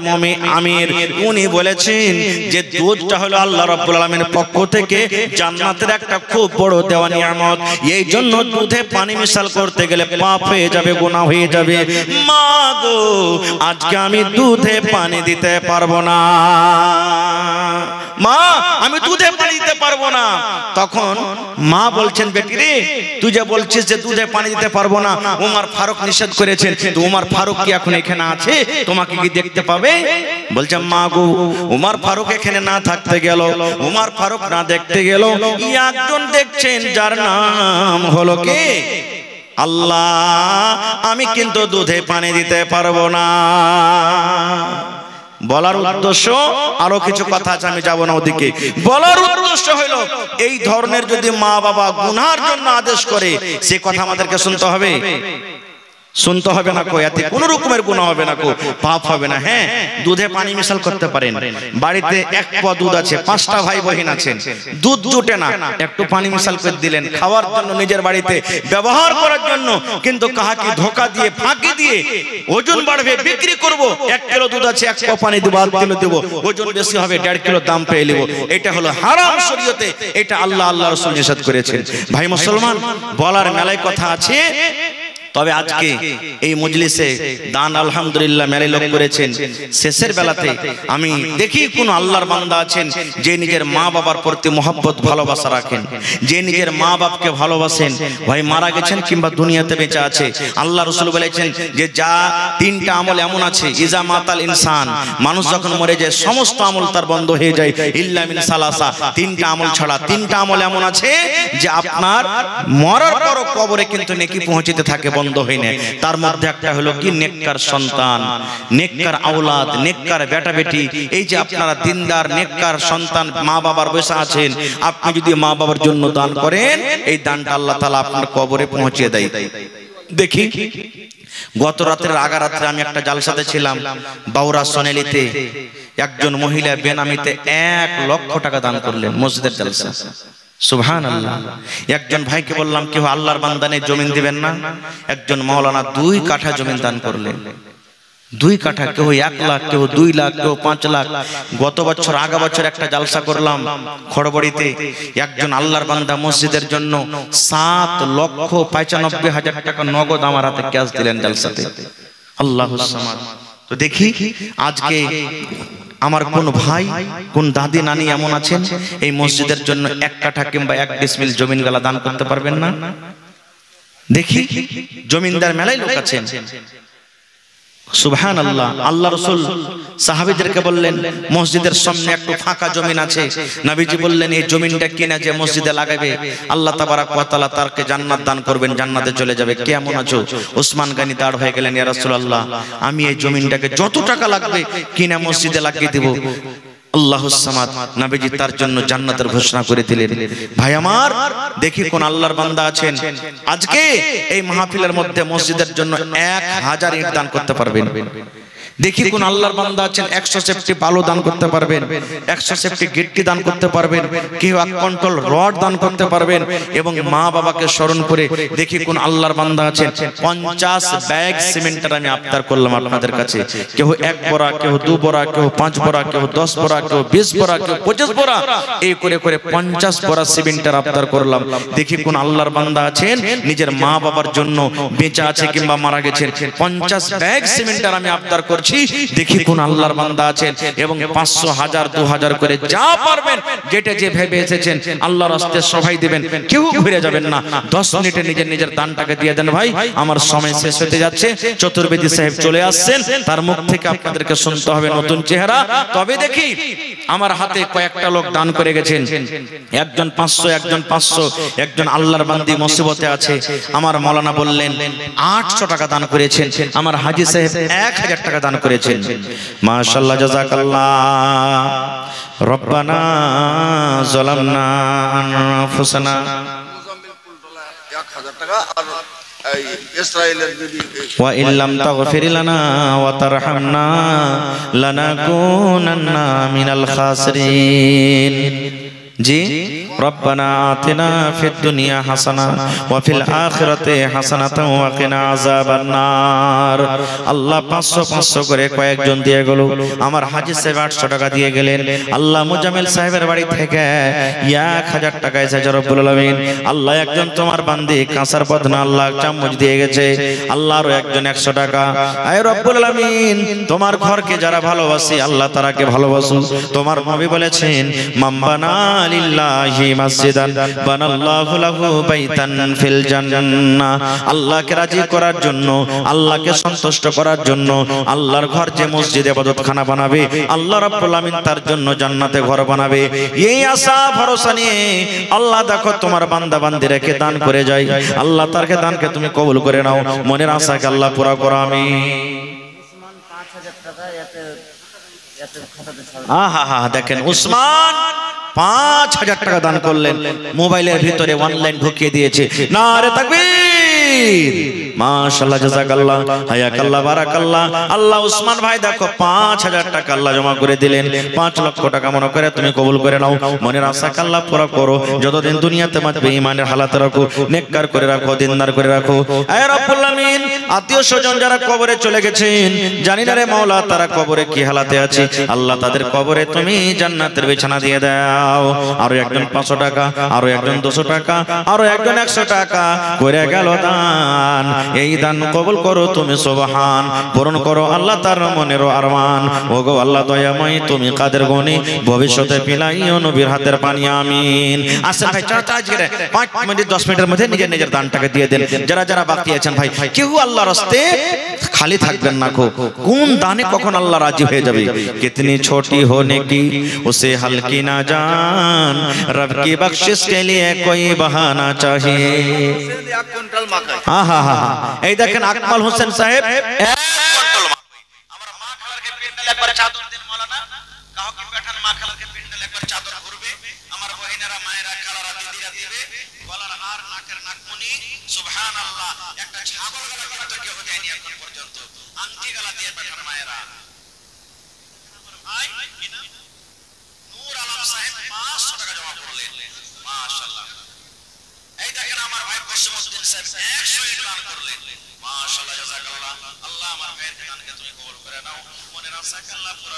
আমির, উনি বলেছেন যে দুধটা হলো আল্লাহ রাব্বুল আলামিনের পক্ষ থেকে জান্নাতের একটা খুব বড় দেওয়া নিয়ামত, এই জন্য দুধে পানি মিশাল করতে গেলে পাপ হয়ে যাবে, গুনাহ হয়ে যাবে। মা গো আজকে আমি দুধে পানি দিতে পারবো না, মা আমি দুধে পানি দিতে পারবো না। তখন মা বলছেন বেটি রে তুই যে বলছিস যে দুধে পানি দিতে পারবো না, ওমর ফারুক নিষেধ করেছেন, তো ওমর ফারুক কি এখন এখানে আছে, তোমাকে কি দেখতে পাবে? বলছে মা গো ওমর ফারুক এখানে না থাকতে গেল, ওমর ফারুক না দেখতে গেল, একজন দেখছেন যার নাম হলো কে? আল্লাহ। আমি কিন্তু দুধে পানি দিতে পারবো না। বলার উদ্দেশ্য আরো কিছু কথা আছে, আমি যাব না ওদিকে। বলার উদ্দেশ্য হলো এই ধরনের যদি মা বাবা গুনার জন্য আদেশ করে, সে কথা আমাদেরকে শুনতে হবে, শুনতে হবে না কো, এতে কোনো রকমের গুনাহ হবে না কো, পাপ হবে না। হ্যাঁ দুধে পানি মিশাল করতে পারেন, বাড়িতে এক পোয়া দুধ আছে, 5টা ভাই বোন আছেন, দুধ জুটে না, একটু পানি মিশাল করে দিলেন খাওয়ার জন্য, নিজের বাড়িতে ব্যবহার করার জন্য, কিন্তু কাহাকে ধোঁকা দিয়ে ফাঁকি দিয়ে ওজন বাড়বে, বিক্রি করব, 1 কিলো দুধ আছে 1 পোয়া পানি দেব, 1 কিলো দেব, ওজন বেশি হবে 1.5 কিলো দাম পেয়ে নেব, এটা হলো হারাম শরীয়তে, এটা আল্লাহ রাসূল নিষেধ করেছেন। ভাই মুসলমান বলার মেলায় কথা আছে, তবে আজকে এই মজলিসে দান আলহামদুলিল্লাহ মেলে লোক করেছেন। শেষের বেলাতে আমি দেখি কোন আল্লাহর বান্দা আছেন যে নিজের মা বাবার প্রতি মহব্বত ভালোবাসা রাখেন, যে নিজের মা বাপকে ভালোবাসেন, ভাই মারা গেছেন কিংবা দুনিয়াতে বেঁচে আছে। আল্লাহ রাসূল বলেছেন যে যা 3টা আমল এমন আছে, ইজা মাতাল ইনসান, মানুষ যখন মরে যায় সমস্ত আমল তার বন্ধ হয়ে যায়, ইল্লা মিন সালাসা, 3টা আমল ছাড়া। 3টা আমল এমন আছে যে আপনার মরার পরও কবরে কিন্তু নেকি পৌঁছতে থাকে, বন্ধ হয় না। তার মধ্যে একটা হলো কি, নেককার সন্তান, নেককার আওলাদ, নেককার বেটা বেটি। এই যে আপনারা দিনদার নেককার সন্তান মা বাবার বসে আছেন, আপনি যদি মা বাবার জন্য দান করেন, এই দানটা আল্লাহ তাআলা আপনার কবরে পৌঁছে দেয়। দেখি গত রাতের আগা রাত্রে আমি একটা জালসাতে ছিলাম বাউরা সোনালিতে, একজন মহিলা বেনামিতে 1 লক্ষ টাকা দান করলেন, মসজিদের জালসা। সুবহানাল্লাহ। একজন ভাইকে বললাম কেউ আল্লাহর বান্দানে জমিন দিবেন না, একজন মাওলানা 2 কাঠা জমিন দান করলেন, 2 কাঠা, কেউ 1 লাখ, কেউ 2 লাখ, কেউ 5 লাখ। গত বছর আগা বছর একটা জালসা করলাম খড়বড়িতে, একজন আল্লাহর বান্দা মসজিদের জন্য 7,95,000 টাকা নগদ আমার হাতে ক্যাশ দিলেন জালসাতে। আল্লাহুস সামাদ। তো দেখি আজকে আমার কোন ভাই কোন দাদি নানি এমন আছেন এই মসজিদের জন্য 1 কাঠা কিংবা 1 ডিসমিল জমিন গালা দান করতে পারবেন না? দেখি জমিনদার মেলায় লোক আছেন। সুবহানাল্লাহ। আল্লাহ রাসূল সাহাবীদেরকে বললেন মসজিদের সামনে একটু ফাঁকা জমিন আছে, নবীজি বললেন এই জমিনটা কিনে যে মসজিদে লাগাবে আল্লাহ তাবারাক ওয়া তাআলা তারকে জান্নাত দান করবেন, জান্নাতে চলে যাবে। কেমন আছো? ওসমান গনি দাঁড় হয়ে গেলেন, ইয়া রাসূলুল্লাহ আমি এই জমিনটাকে যত টাকা লাগবে কিনে মসজিদে লাগিয়ে দেব। আল্লাহুস সামাদ, নবীজি তার জন্য জান্নাতের ঘোষণা করে দিলেন। ভাই আমার দেখি কোন আল্লাহর বান্দা আছেন আজকে এই মাহফিলের মধ্যে মসজিদের জন্য 1000 ইট দান করতে পারবেন? দেখি কোন আল্লাহর বান্দা আছেন 100 সেফটি বালু দান করতে পারবেন, 100 সেফটি গিট্টি দান করতে পারবেন, কেউ এক কন্ট্রোল রড দান করতে পারবেন, এবং মা বাবাকে স্মরণ করে দেখি কোন আল্লাহর বান্দা আছেন 50 ব্যাগ সিমেন্টের আমি আবদার করলাম আপনাদের কাছে। কেউ 1 বড়া, কেউ 2 বড়া, কেউ 5 বড়া, কেউ 10 বড়া, কেউ 20 বড়া, কেউ 25 বড়া, এই করে করে 50 বড়া সিমেন্টের আবদার করলাম। দেখি কোন আল্লাহর বান্দা আছেন নিজের মা বাবার জন্য বেঁচে আছে কিংবা মারা গেছেন, 50 ব্যাগ সিমেন্টের আমি আবদার করছি। দেখি কোন আল্লাহর বান্দা আছেন এবং 500, 1000, 2000 করে যা পারবেন, যেটা যে ভেবে এসেছেন আল্লাহর রাস্তায় সবাই দিবেন, কেউ ঘুরে যাবেন না। 10 মিনিটে নিজের নিজের দানটাকে দিয়ে দেন ভাই। আমার সময় শেষ হতে যাচ্ছে, চতুর্বেদী সাহেব চলে আসছেন, তার মুখ থেকে আপনাদেরকে শুনতে হবে নতুন চেহারা। তবে দেখি আমার হাতে কয়েকটা লোক দান করে গেছেন, একজন 500, একজন 500, একজন আল্লাহর বান্দি মুসিবতে আছে। আমার মাওলানা বললেন 800 টাকা দান করেছেন, আমার হাজী সাহেব 1000 টাকা দান করেছেন। মাশাআল্লাহ, জাযাকাল্লাহ। রব্বানা যালামনা আনফুসানা 1000 টাকা, আর এই ইসরাইলের যদি ওয়া ইল্লাম তাগফির লানা ওয়া তারহামনা লানাকুনান্না মিনাল খাসিরিন। জি, রব্বানা আতিনা ফিদ দুনিয়া হাসানা ওয়া ফিল আখিরাতি হাসানাতাও ওয়া কিনা আযাবান নার। আল্লাহ 500 করে কয়েকজন দিয়ে গেল। আমার হাজী সাহেব 800 টাকা দিয়ে গেলেন। আল্লাহ মুজাম্মিল সাহেবের বাড়ি থেকে 1000 টাকা এসেছে রব্বুল আলামিন। আল্লাহ একজন তোমার বান্দি কাঁসার বদনা আল্লাহ চামচ দিয়ে গেছে। আল্লাহ আরো একজন 100 টাকা। আয় রব্বুল আলামিন, তোমার ঘরকে যারা ভালোবাসে আল্লাহ তারাকে ভালোবাসো। তোমার নবী বলেছেন মাম্বানা লিল্লাহি মাসজিদান বানাল্লাহু লাহু বাইতান ফিল জান্নাহ। আল্লাহকে রাজি করার জন্য, আল্লাহকে সন্তুষ্ট করার জন্য আল্লাহর ঘর যে মসজিদে ইবাদতখানা বানাবে, আল্লাহ রাব্বুল আমিন তার জন্য জান্নাতে ঘর বানাবে। এই আশা ভরসা নিয়ে আল্লাহ দেখো তোমার বান্দা বান্দি রেখে দান করে যায়। আল্লাহ তারকে দানকে তুমি কবুল করে নাও, মনের আশাকে আল্লাহ পুরা করো। আমিন। উসমান 5000 টাকা এতে দেখেন, উসমান 5000 টাকা দান করলেন, মোবাইলের ভিতরে অনলাইন ঢুকিয়ে দিয়েছে। নারে তাকবীর, মাশাআল্লাহ, জাযাকাল্লাহ, হায়াকাল্লাহ, বারাকাল্লাহ। আল্লাহ উসমান ভাই দেখো 5000 টাকা আল্লাহ জমা করে দিলেন। 5 লক্ষ টাকা মনে করে তুমি কবুল করে নাও, মনের আশাকে আল্লাহ পুরা করো। যতদিন দুনিয়াতে বাঁচবে ঈমানের হালাতে রাখো, নেককার করে রাখো, দিনদার করে রাখো। আয় রব্বুল আমিন, আত্মীয় স্বজন যারা কবরে চলে গেছেন, জানি না রে মাওলা তারা কবরে কি হালাতে আছে, আল্লাহ তাদের কবরে তুমি জান্নাতের বিছানা দিয়ে দাও। আরো একজন 500 টাকা, আরো একজন 200 টাকা, আরো একজন 100 টাকা করে গেল দান। এই দান কবুল করো তুমি সুবহান, পূরণ করো আল্লাহ তার মনের আরমান। ওগো আল্লাহ দয়াময়, তুমি কাদের গনি, ভবিষ্যতে পিলাইও নবীর হাতের পানি। আমিন। আসেন ভাই, তাড়াতাড়ি 5 মিনিট 10 মিনিটের মধ্যে নিজের নিজের দানটাকে দিয়ে দেন। যারা যারা বাকি আছেন ভাই, কেউ আল্লাহর রাস্তে খালি থাকবেন না। কোন দানে কখন আল্লাহ রাজি হয়ে যাবে। কিতনি ছোটি হোনে কি উসে হলকি না জান, রব की बख्शिश के लिए कोई बहाना चाहिए। এই দেখেন আকমাল হোসেন সাহেব 1 কুইন্টাল আমরা মা খালারকে পিন্ডাল একবার চাদর দেন মাওলানা, কাহ কি পাঠান মা খালারকে পিন্ডাল একবার চাদর ঘুরবে। আমার বহিনেরা মায়েরা খালারা দিদিরা দিবে, গলার হার নাকের নাকমণি, সুবহানাল্লাহ, একটা ছাগল গলা কিন্তু কেউ দেয়নি এখন পর্যন্ত। আংটি গলা দিয়ে পাঠান মায়েরা। আমার ভাই কি নাম, নূর আলম সাহেব 500 টাকা জমা করলেন। মাশাআল্লাহ। এই দেখেন আমার ভাই বসিমউদ্দিন সাহেব 100 টাকা দান করলেন। মাশাআল্লাহ, জাযাকাল্লাহ। আল্লাহ আমার ভাইয়ের দানকে তুমি কবুল করে নাও, মনের আশাকে আল্লাহ পুরা